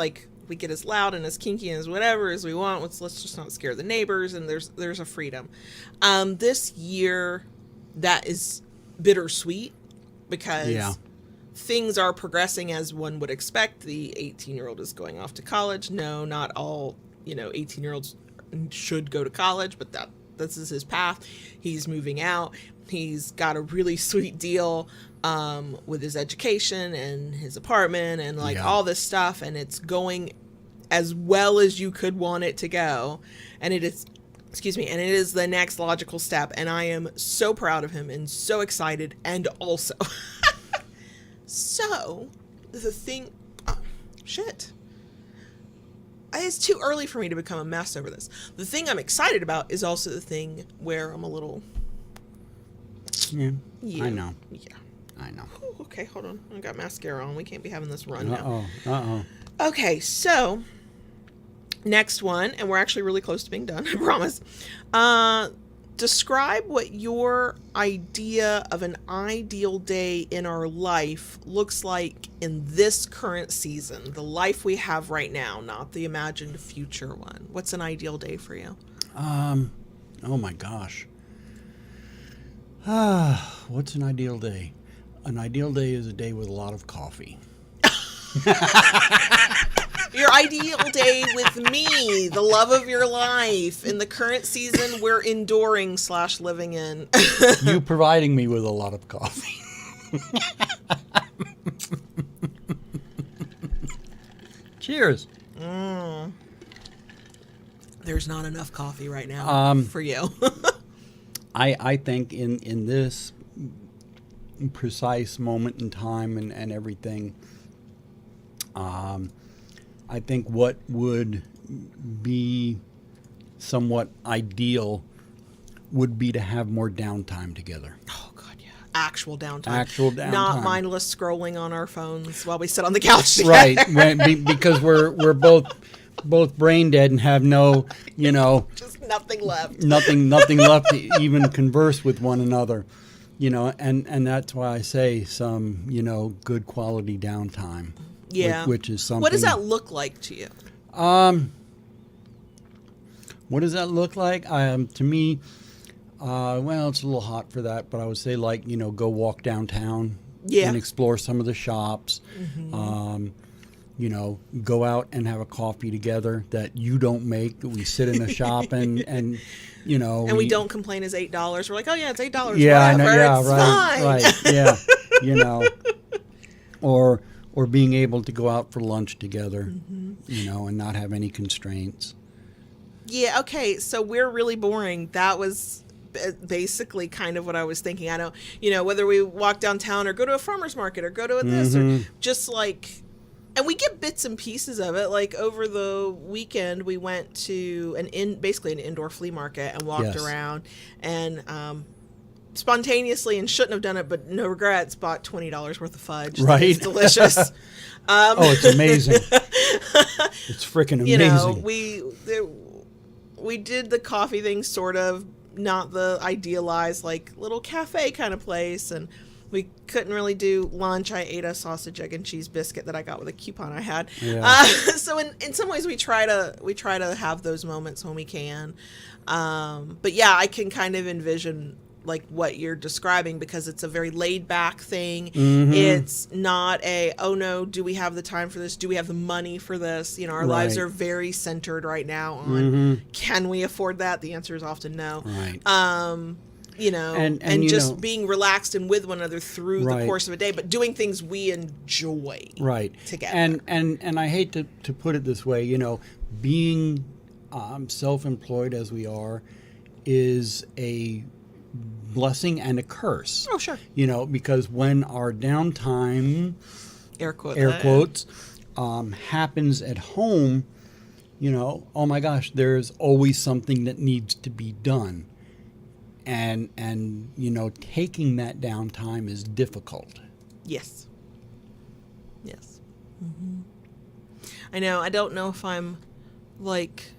we get as loud and as kinky and as whatever as we want. Let's just not scare the neighbors, and there's a freedom. This year, that is bittersweet because things are progressing as one would expect. The 18-year-old is going off to college. No, not all 18-year-olds should go to college, but this is his path. He's moving out. He's got a really sweet deal with his education and his apartment and all this stuff, and it's going as well as you could want it to go, and it is the next logical step, and I am so proud of him and so excited. And also so the thing it's too early for me to become a mess over this. The thing I'm excited about is also the thing where I'm a little I know. Yeah. I know. Ooh, okay, hold on. I got mascara on. We can't be having this run now. Uh-oh. Okay, so next one, and we're actually really close to being done, I promise. Describe what your idea of an ideal day in our life looks like in this current season, the life we have right now, not the imagined future one. What's an ideal day for you? Oh my gosh. What's an ideal day? An ideal day is a day with a lot of coffee. Your ideal day with me, the love of your life, in the current season we're enduring / living in. You providing me with a lot of coffee. Cheers. There's not enough coffee right now for you. I think in this precise moment in time and everything, I think what would be somewhat ideal would be to have more downtime together. Oh, God, yeah. Actual downtime. Actual downtime. Not mindless scrolling on our phones while we sit on the couch together. Right, because we're both brain dead and have no, just nothing left. Nothing left to even converse with one another. And that's why I say some, good quality downtime. Yeah. Which is something. What does that look like to you? What does that look like? To me, well, it's a little hot for that, but I would say go walk downtown and explore some of the shops. Mm-hmm. Go out and have a coffee together that you don't make. We sit in a shop and we don't complain it's $8. We're like, oh yeah, it's $8. Yeah, whatever. I know, yeah, It's fine. Right, yeah, or being able to go out for lunch together, and not have any constraints. Yeah, okay, so we're really boring. That was basically kind of what I was thinking. I don't, whether we walk downtown or go to a farmer's market or go to this or just like, and we get bits and pieces of it. Like over the weekend, we went to basically an indoor flea market and walked around and spontaneously, and shouldn't have done it, but no regrets, bought $20 worth of fudge. Right. It's delicious. It's amazing. It's freaking amazing. We did the coffee thing, sort of, not the idealized like little cafe kind of place, and we couldn't really do lunch. I ate a sausage, egg, and cheese biscuit that I got with a coupon I had. Yeah. So in some ways we try to have those moments when we can. But yeah, I can kind of envision like what you're describing, because it's a very laid back thing. Mm-hmm. It's not oh no, do we have the time for this? Do we have the money for this? Our lives are very centered right now on can we afford that? The answer is often no. Right. And just being relaxed and with one another through the course of a day, but doing things we enjoy together. And I hate to put it this way, being self-employed as we are is a blessing and a curse. Oh, sure. Because when our downtime, air quotes, happens at home, oh my gosh, there's always something that needs to be done. And taking that downtime is difficult. Yes. Mm-hmm. I know. I don't know if I'm like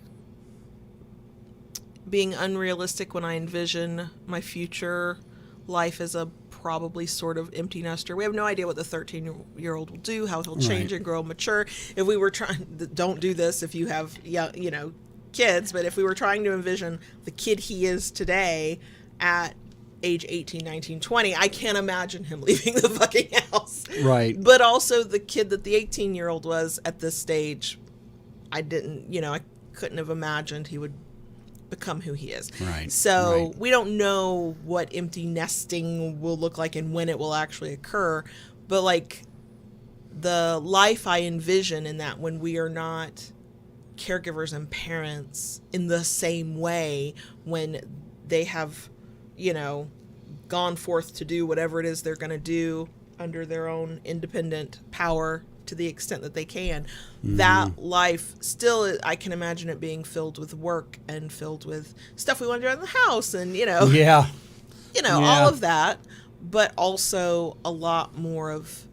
being unrealistic when I envision my future life as a probably sort of empty nester. We have no idea what the 13-year-old will do, how he'll change and grow, mature. If we were don't do this if you have kids, but if we were trying to envision the kid he is today at age 18, 19, 20, I can't imagine him leaving the fucking house. Right. But also the kid that the 18-year-old was at this stage, I couldn't have imagined he would become who he is. Right. So we don't know what empty nesting will look like and when it will actually occur, but like the life I envision in that when we are not caregivers and parents in the same way, when they have gone forth to do whatever it is they're going to do under their own independent power to the extent that they can. That life still, I can imagine it being filled with work and filled with stuff we want to do in the house and, all of that. but also a lot more of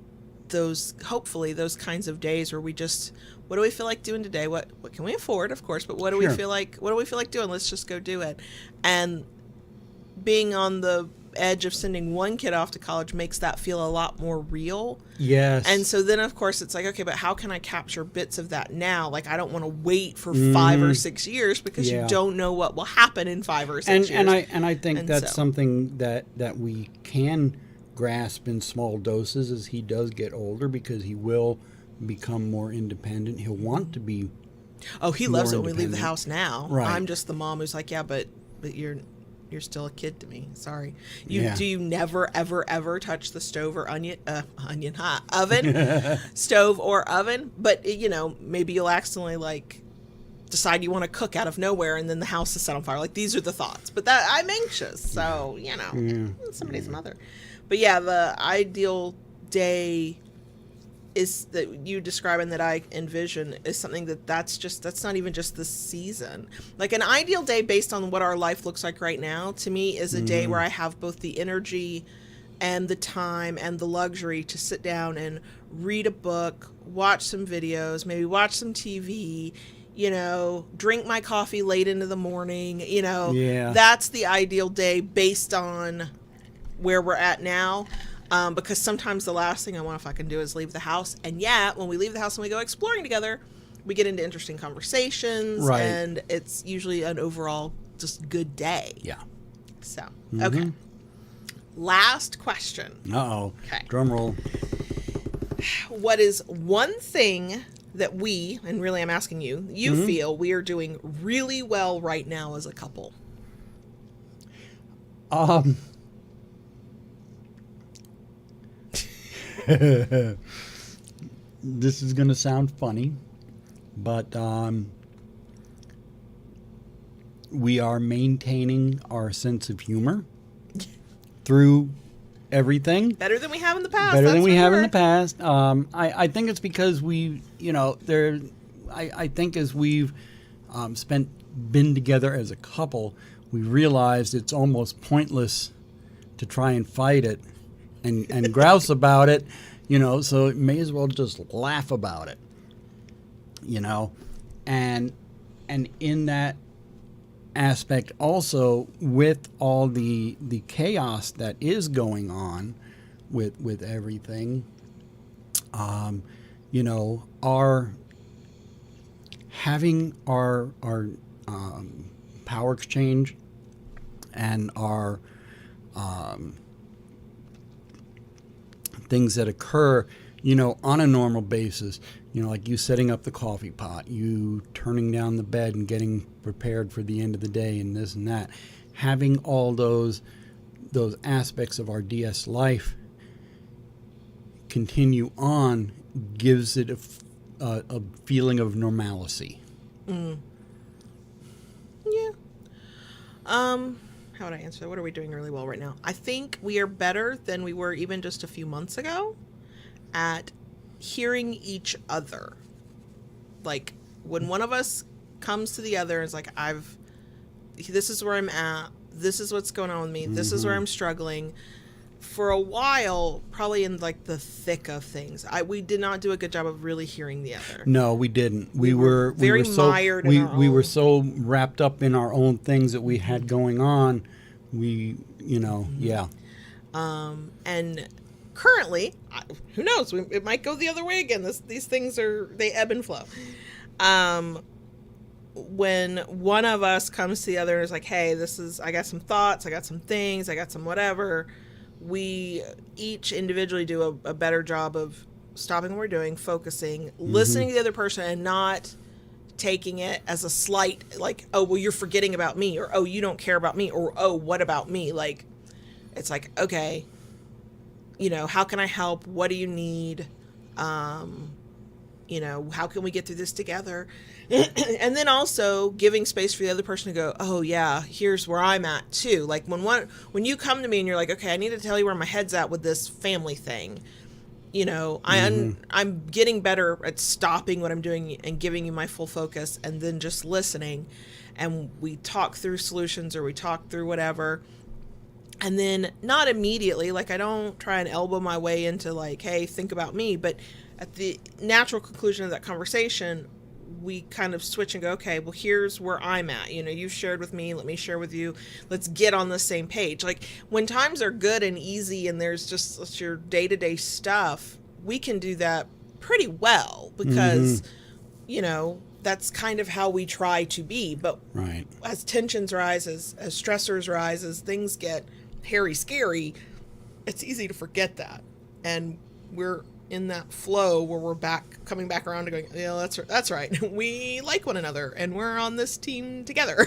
those, hopefully those kinds of days where we just, what do we feel like doing today? What can we afford, of course, but what do we feel like doing? Let's just go do it. And being on the edge of sending one kid off to college makes that feel a lot more real. Yes. And so then of course it's like, okay, but how can I capture bits of that now? Like, I don't want to wait for 5 or 6 years, because you don't know what will happen in 5 or 6 years. And I think that's something that we can grasp in small doses as he does get older, because he will become more independent. He'll want to be he loves it when we leave the house now. Right. I'm just the mom who's like, yeah, but you're still a kid to me. Sorry. Do you never ever touch the stove or oven stove or oven? But maybe you'll accidentally like decide you want to cook out of nowhere, and then the house is set on fire. Like, these are the thoughts. But that I'm anxious, so somebody's mother. But yeah, the ideal day is that you describe and that I envision is something that's not even just the season. Like, an ideal day based on what our life looks like right now, to me, is a day where I have both the energy and the time and the luxury to sit down and read a book, watch some videos, maybe watch some TV, drink my coffee late into the morning, That's the ideal day based on where we're at now. Because sometimes the last thing I want, if I can do, is leave the house. And yet, when we leave the house and we go exploring together, we get into interesting conversations. Right. And it's usually an overall just good day. Yeah. So, okay. Last question. Uh-oh. Okay. Drum roll. What is one thing that we, and really I'm asking you, feel we are doing really well right now as a couple? This is going to sound funny, but we are maintaining our sense of humor through everything. Better than we have in the past. Better than we have in the past. I think it's because we, I think as we've been together as a couple, we realized it's almost pointless to try and fight it and grouse about it, so it may as well just laugh about it, and in that aspect also, with all the chaos that is going on with everything, our having our power exchange and our things that occur, on a normal basis, like you setting up the coffee pot, you turning down the bed and getting prepared for the end of the day and this and that, having all those aspects of our DS life continue on gives it a feeling of normalcy. Yeah. How would I answer that? What are we doing really well right now? I think we are better than we were even just a few months ago at hearing each other. Like, when one of us comes to the other and is like, this is where I'm at, this is what's going on with me, this is where I'm struggling. For a while, probably in like the thick of things, we did not do a good job of really hearing the other. No, we didn't. We were mired in our own. We were so wrapped up in our own things that we had going on. Yeah. And currently, who knows? It might go the other way again. These things they ebb and flow. When one of us comes to the other and is like, hey, I got some thoughts, I got some things, I got some whatever, we each individually do a better job of stopping what we're doing, focusing, listening to the other person, and not taking it as a slight, like, oh, well, you're forgetting about me, or, oh, you don't care about me, or, oh, what about me? Like, it's like, okay, how can I help? What do you need? How can we get through this together? And then also giving space for the other person to go, oh yeah, here's where I'm at too. Like, when you come to me and you're like, okay, I need to tell you where my head's at with this family thing. I'm getting better at stopping what I'm doing and giving you my full focus, and then just listening. And we talk through solutions, or we talk through whatever. And then not immediately, like I don't try and elbow my way into like, hey, think about me. But at the natural conclusion of that conversation, we kind of switch and go, okay, well, here's where I'm at. You know, you've shared with me, let me share with you. Let's get on the same page. Like when times are good and easy and there's just your day-to-day stuff, we can do that pretty well because, you know, that's kind of how we try to be. But Right. as tensions rise, as stressors rise, as things get hairy, scary, it's easy to forget that. And we're in that flow where we're coming back around to going, yeah, that's right. We like one another and we're on this team together.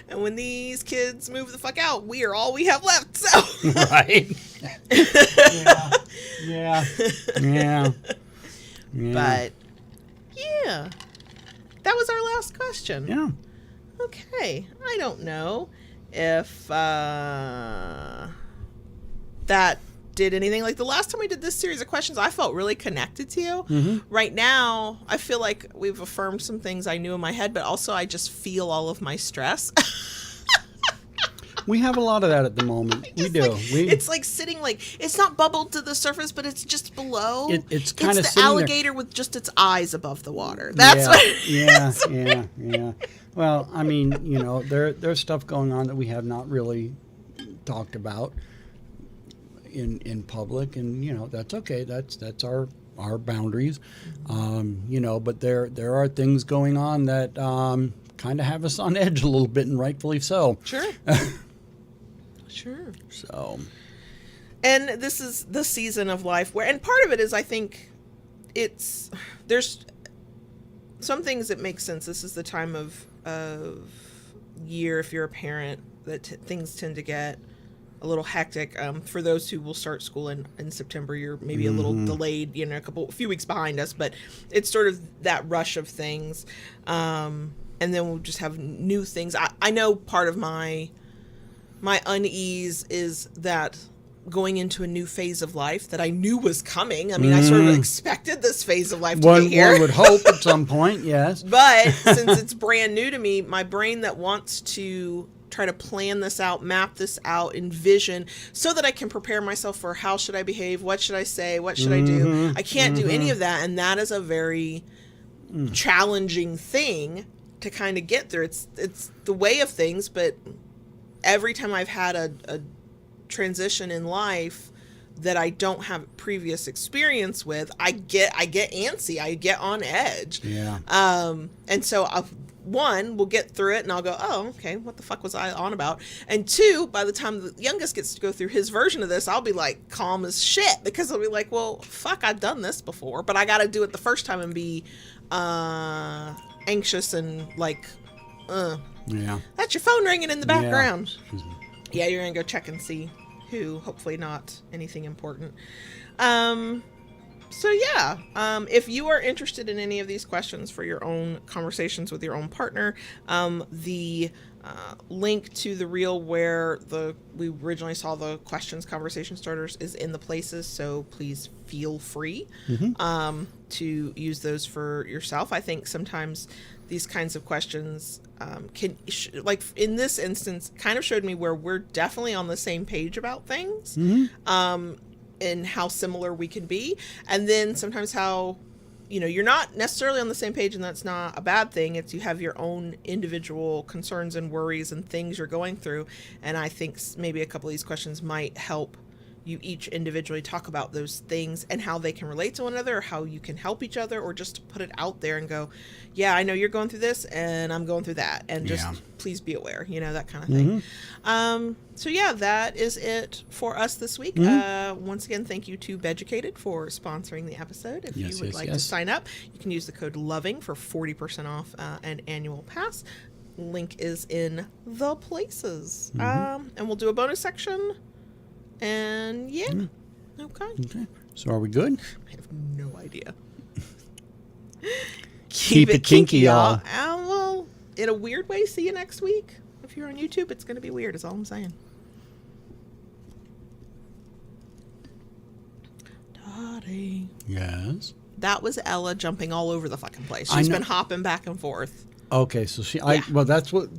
And when these kids move the fuck out, we are all we have left. So Right. Yeah. But yeah, that was our last question. Yeah. Okay, I don't know if that did anything. Like the last time we did this series of questions, I felt really connected to you. Right now, I feel like we've affirmed some things I knew in my head, but also I just feel all of my stress. We have a lot of that at the moment. We do. Like, it's like sitting like, it's not bubbled to the surface, but it's just below. It's kind of the alligator with just its eyes above the water. That's what it is. Yeah. Well, I mean, you know, there's stuff going on that we have not really talked about in public, and you know that's okay. That's our boundaries, you know. But there are things going on that kind of have us on edge a little bit, and rightfully so. Sure. Sure. So, and this is the season of life where, and part of it is, I think there's some things that make sense. This is the time of year, if you're a parent, that things tend to get a little hectic. For those who will start school in September, you're maybe a little delayed, you know, a few weeks behind us, but it's sort of that rush of things. And then we'll just have new things. I know part of my unease is that going into a new phase of life that I knew was coming. I mean, I sort of expected this phase of life to get here. One would hope at some point, yes. But since it's brand new to me, my brain that wants to try to plan this out, map this out, envision, so that I can prepare myself for how should I behave, what should I say, what should I do. I can't do any of that, and that is a very challenging thing to kind of get through. It's the way of things, but every time I've had a transition in life that I don't have previous experience with, I get antsy, I get on edge. Yeah. And so we'll get through it and I'll go, oh, okay, what the fuck was I on about? And two, by the time the youngest gets to go through his version of this, I'll be like calm as shit, because I'll be like, well, fuck, I've done this before, but I got to do it the first time and be anxious and like, yeah. That's your phone ringing in the background. Yeah, you're going to go check and see who. Hopefully not anything important. So yeah, if you are interested in any of these questions for your own conversations with your own partner, the link to the reel where we originally saw the questions conversation starters is in the places, so please feel free to use those for yourself. I think sometimes these kinds of questions can, like in this instance, kind of showed me where we're definitely on the same page about things, and how similar we can be. And then sometimes how, you know, you're not necessarily on the same page, and that's not a bad thing. It's you have your own individual concerns and worries and things you're going through. And I think maybe a couple of these questions might help you each individually talk about those things and how they can relate to one another, or how you can help each other, or just put it out there and go, yeah, I know you're going through this and I'm going through that, and just please be aware, you know, that kind of thing. So yeah, that is it for us this week. Once again, thank you to Beducated for sponsoring the episode. If you would like to sign up, you can use the code LOVING for 40% off an annual pass. Link is in the places. And we'll do a bonus section. And yeah, okay. So are we good? I have no idea. Keep it kinky, y'all. Well, in a weird way, see you next week. If you're on YouTube, it's going to be weird, is all I'm saying. Dottie. Yes? That was Ella jumping all over the fucking place. She's been hopping back and forth. Okay, so Yeah. that's what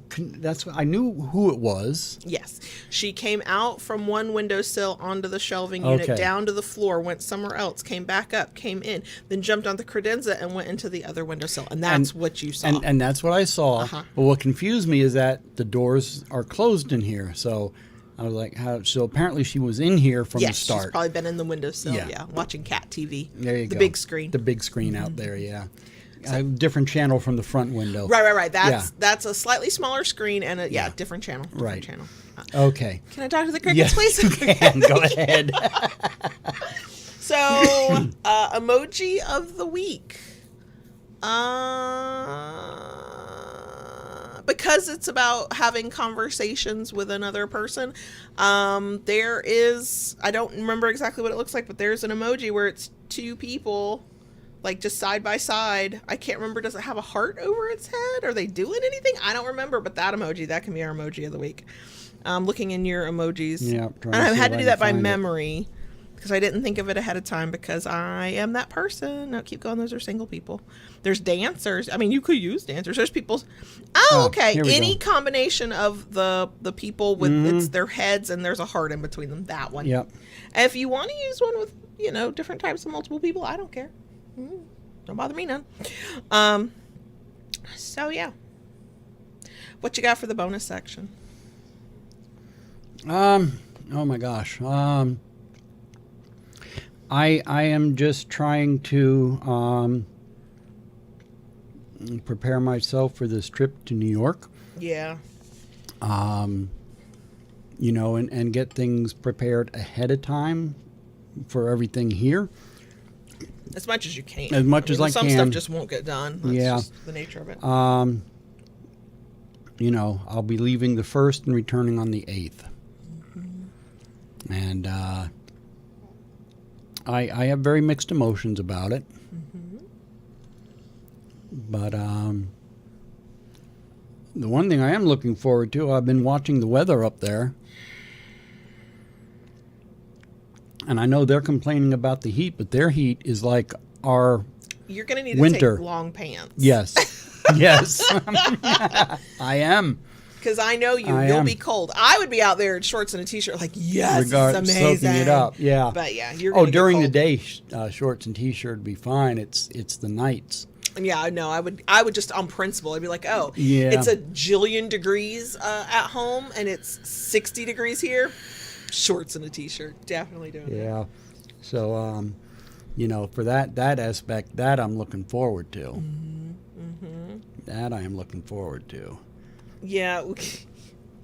I knew who it was. Yes. She came out from one windowsill onto the shelving unit, Okay. down to the floor, went somewhere else, came back up, came in, then jumped on the credenza and went into the other windowsill. And that's what you saw. And that's what I saw. Uh-huh. But what confused me is that the doors are closed in here. So I was like, how? So apparently she was in here from the Yes, start. she's probably been in the windowsill, Yeah. watching cat TV. There you go. The big screen. The big screen out there, yeah. A different channel from the front window. Right. That's a slightly smaller screen and a different channel. Different Right. channel. Okay. Can I talk to the crickets, Yes, please? you can. Go ahead. So, emoji of the week. Because it's about having conversations with another person, there is, I don't remember exactly what it looks like, but there's an emoji where it's two people, like just side by side. I can't remember, does it have a heart over its head? Are they doing anything? I don't remember, but that emoji, that can be our emoji of the week. Looking in your emojis. Yeah, and I had to do that by memory because I didn't think of it ahead of time because I am that person. No, keep going. Those are single people. There's dancers. I mean, you could use dancers. There's people. Oh, okay. here we Any go. combination of the people with it's their heads and there's a heart in between them. That one. Yep. And if you want to use one with, different types of multiple people, I don't care. Don't bother me none. So yeah. What you got for the bonus section? Oh my gosh. I am just trying to prepare myself for this trip to New York. Yeah. And get things prepared ahead of time for everything here. As much as you can. As much as I some can. stuff just won't get done. That's just the nature of it. I'll be leaving the 1st and returning on the 8th. And I have very mixed emotions about it. But the one thing I am looking forward to, I've been watching the weather up there. And I know they're complaining about the heat, but their heat is like our You're going to need winter. to take long pants. Yes. Yes. I am. Because I know you'll be cold. I would be out there in shorts and a t-shirt like, yes, it's amazing. Soaking it up, yeah. But yeah, you're going to during get the cold. day, shorts and t-shirt would be fine. It's the nights. Yeah, no, I would just on principle, I'd be like, oh, Yeah. it's a jillion degrees at home and it's 60 degrees here. Shorts and a t-shirt, definitely doing that. Yeah. So, for that aspect, that I'm looking forward to. That I am looking forward to. Yeah,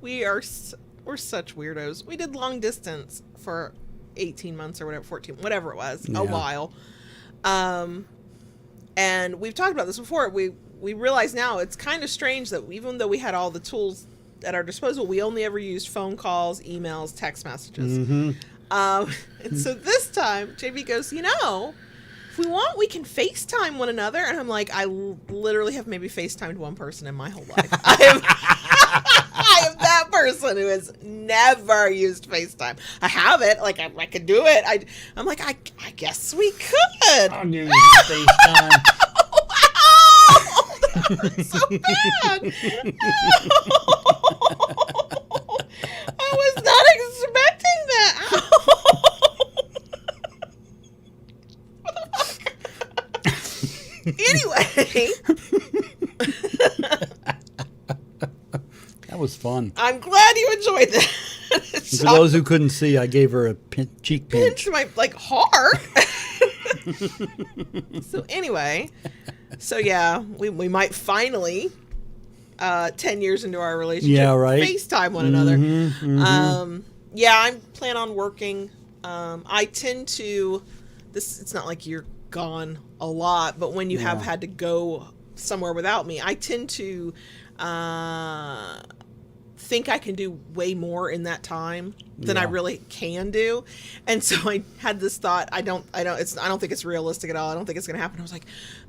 we're such weirdos. We did long distance for 18 months or whatever, 14, whatever it was, a while. And we've talked about this before. We realize now it's kind of strange that even though we had all the tools at our disposal, we only ever used phone calls, emails, text messages. And so this time, JB goes, if we want, we can FaceTime one another. And I'm like, I literally have maybe FaceTimed one person in my whole life. I am that person who has never used FaceTime. I have it. Like, I could do it. I'm like, I guess we could. I'm doing FaceTime. Wow! That hurt so bad. I was not expecting that. Anyway. That was fun. I'm glad you enjoyed that. For those who couldn't see, I gave her a cheek pinch. My heart. So anyway, yeah, we might finally 10 years into our relationship, FaceTime one another. Yeah, I plan on working. I tend to it's not like you're gone a lot, but when you have had to go somewhere without me, I tend to think I can do way more in that time than I really can do. And so I had this thought, I don't think it's realistic at all. I don't think it's going to happen. I was like,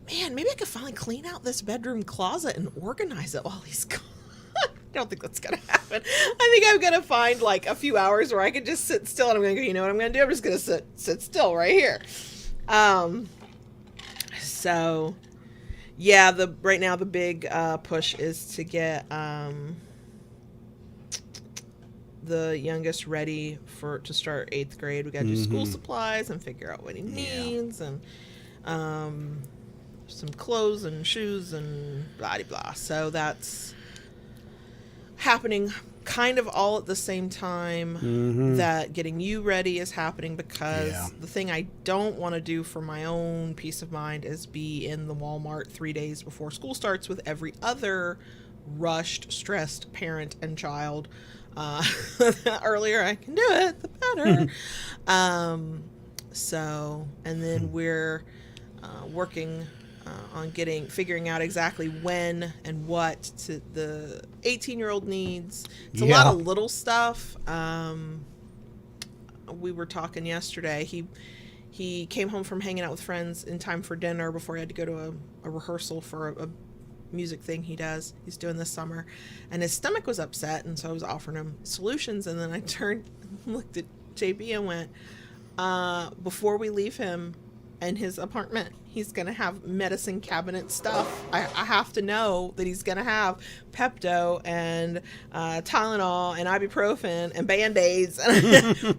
man, maybe I could finally clean out this bedroom closet and organize it while he's gone. I don't think that's going to happen. I think I'm going to find like a few hours where I could just sit still and I'm going to go, you know what I'm going to do? I'm just going to sit still right here. So Yeah, right now the big push is to get the youngest ready to start 8th grade. We got to do school supplies and figure out what he needs, and some clothes and shoes and blah blah blah. So that's happening kind of all at the same time that getting you ready is happening, because the thing I don't want to do for my own peace of mind is be in the Walmart 3 days before school starts with every other rushed, stressed parent and child. The earlier I can do it, the better. So, and then we're working on figuring out exactly when and what the 18-year-old needs. It's a lot of little stuff. We were talking yesterday. He came home from hanging out with friends in time for dinner before he had to go to a rehearsal for a music thing he's doing this summer, and his stomach was upset, and so I was offering him solutions, and then I turned and looked at JB and went, before we leave him in his apartment, he's going to have medicine cabinet stuff. I have to know that he's going to have Pepto and Tylenol and ibuprofen and Band-Aids.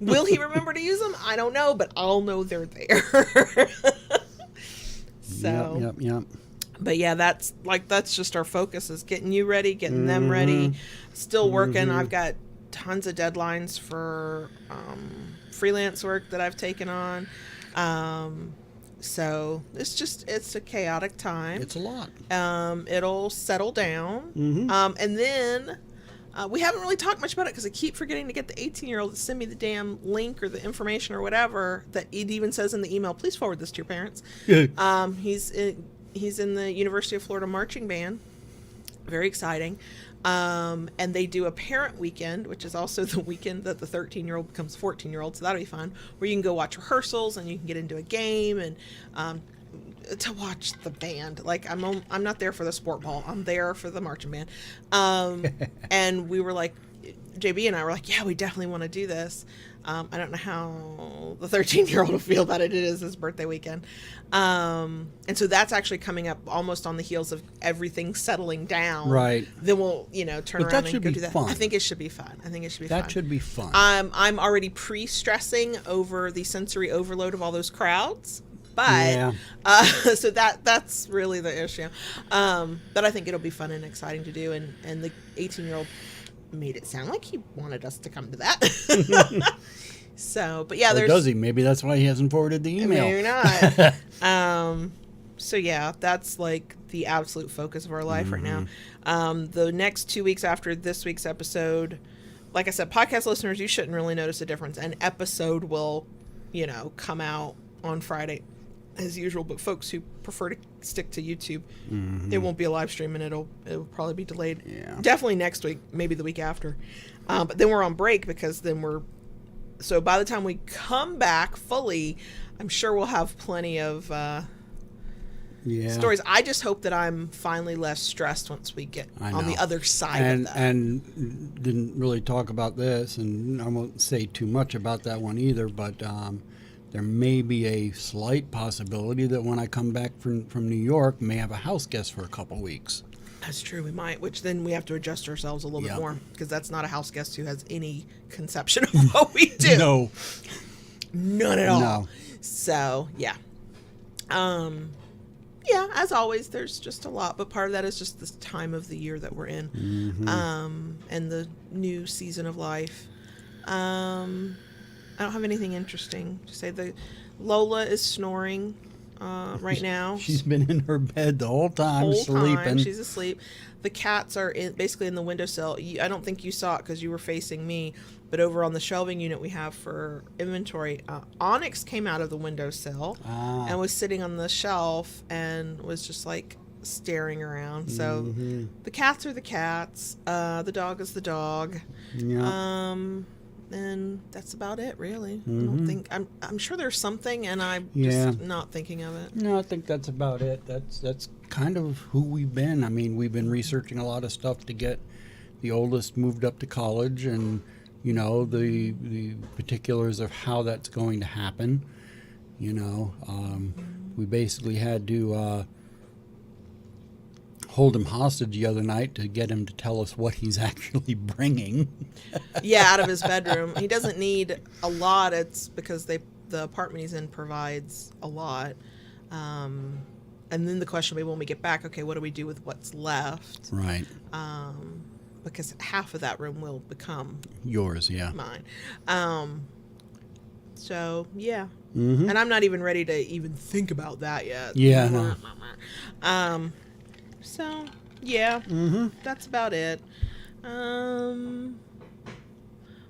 Will he remember to use them? I don't know, but I'll know they're there. So, Yep. But yeah, that's just our focus, is getting you ready, getting them ready. Still working. I've got tons of deadlines for freelance work that I've taken on. So it's a chaotic time. It's a lot. It'll settle down. And then we haven't really talked much about it because I keep forgetting to get the 18-year-old to send me the damn link or the information or whatever that it even says in the email. Please forward this to your parents. He's in the University of Florida marching band. Very exciting. And they do a parent weekend, which is also the weekend that the 13-year-old becomes 14-year-old. So that'll be fun, where you can go watch rehearsals and you can get into a game and to watch the band. Like I'm not there for the sport ball. I'm there for the marching band. And we were like, JB and I were like, yeah, we definitely want to do this. I don't know how the 13-year-old will feel about it. It is his birthday weekend. And so that's actually coming up almost on the heels of everything settling down. Right. Then we'll, turn But around that and should go be do that. fun. I think it should be fun. That should be fun. I'm already pre-stressing over the sensory overload of all those crowds. But so that's really the issue. But I think it'll be fun and exciting to do. And the 18-year-old made it sound like he wanted us to come to that. So, but yeah, or does he? Maybe that's why he hasn't forwarded the email. Maybe not. So yeah, that's like the absolute focus of our life right now. The next 2 weeks after this week's episode, like I said, podcast listeners, you shouldn't really notice a difference. An episode will, come out on Friday as usual, but folks who prefer to stick to YouTube, it won't be a live stream, and it'll probably be delayed. Yeah. Definitely next week, maybe the week after. But then we're on break, because then so by the time we come back fully, I'm sure we'll have plenty of stories. I just hope that I'm finally less stressed once we get on the other side of that. And didn't really talk about this, and I won't say too much about that one either, but there may be a slight possibility that when I come back from New York, may have a house guest for a couple weeks. That's true, we might, which then we have to adjust ourselves a little bit more, because that's not a house guest who has any conception of what we do. No. None at all. No. So, yeah. As always, there's just a lot, but part of that is just this time of the year that we're in, and the new season of life. I don't have anything interesting to say. Lola is snoring right now. She's been in her bed the whole time, sleeping. She's asleep. The cats are basically in the windowsill. I don't think you saw it because you were facing me, but over on the shelving unit we have for inventory, Onyx came out of the windowsill and was sitting on the shelf and was just like staring around. So the cats are the cats. The dog is the dog. Yeah. And that's about it, really. I don't think I'm sure there's something, and I'm just not thinking of it. No, I think that's about it. That's kind of who we've been. I mean, we've been researching a lot of stuff to get the oldest moved up to college, and the particulars of how that's going to happen. We basically had to hold him hostage the other night to get him to tell us what he's actually bringing. Yeah, out of his bedroom. He doesn't need a lot. It's because the apartment he's in provides a lot. And then the question will be when we get back, okay, what do we do with what's left? Right. Because half of that room will become yours, yeah. mine. So, yeah. Mm-hmm. And I'm not even ready to even think about that yet. Yeah, no. So, yeah, that's about it.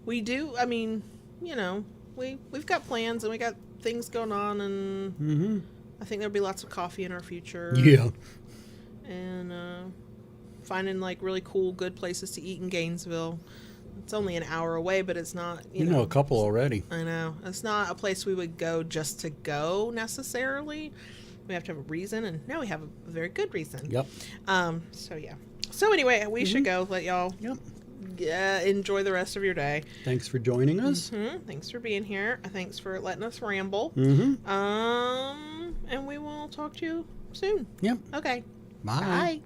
We do, I mean, you know, we've got plans and we got things going on, and I think there'll be lots of coffee in our future. Yeah. And finding like really cool, good places to eat in Gainesville. It's only an hour away, but it's not, you know, a couple already. I know. It's not a place we would go just to go necessarily. We have to have a reason, and now we have a very good reason. Yep. So, yeah. So, anyway, we should go. Let y'all enjoy the rest of your day. Thanks for joining us. Thanks for being here. Thanks for letting us ramble. And we will talk to you soon. Yep. Okay. Bye. Bye.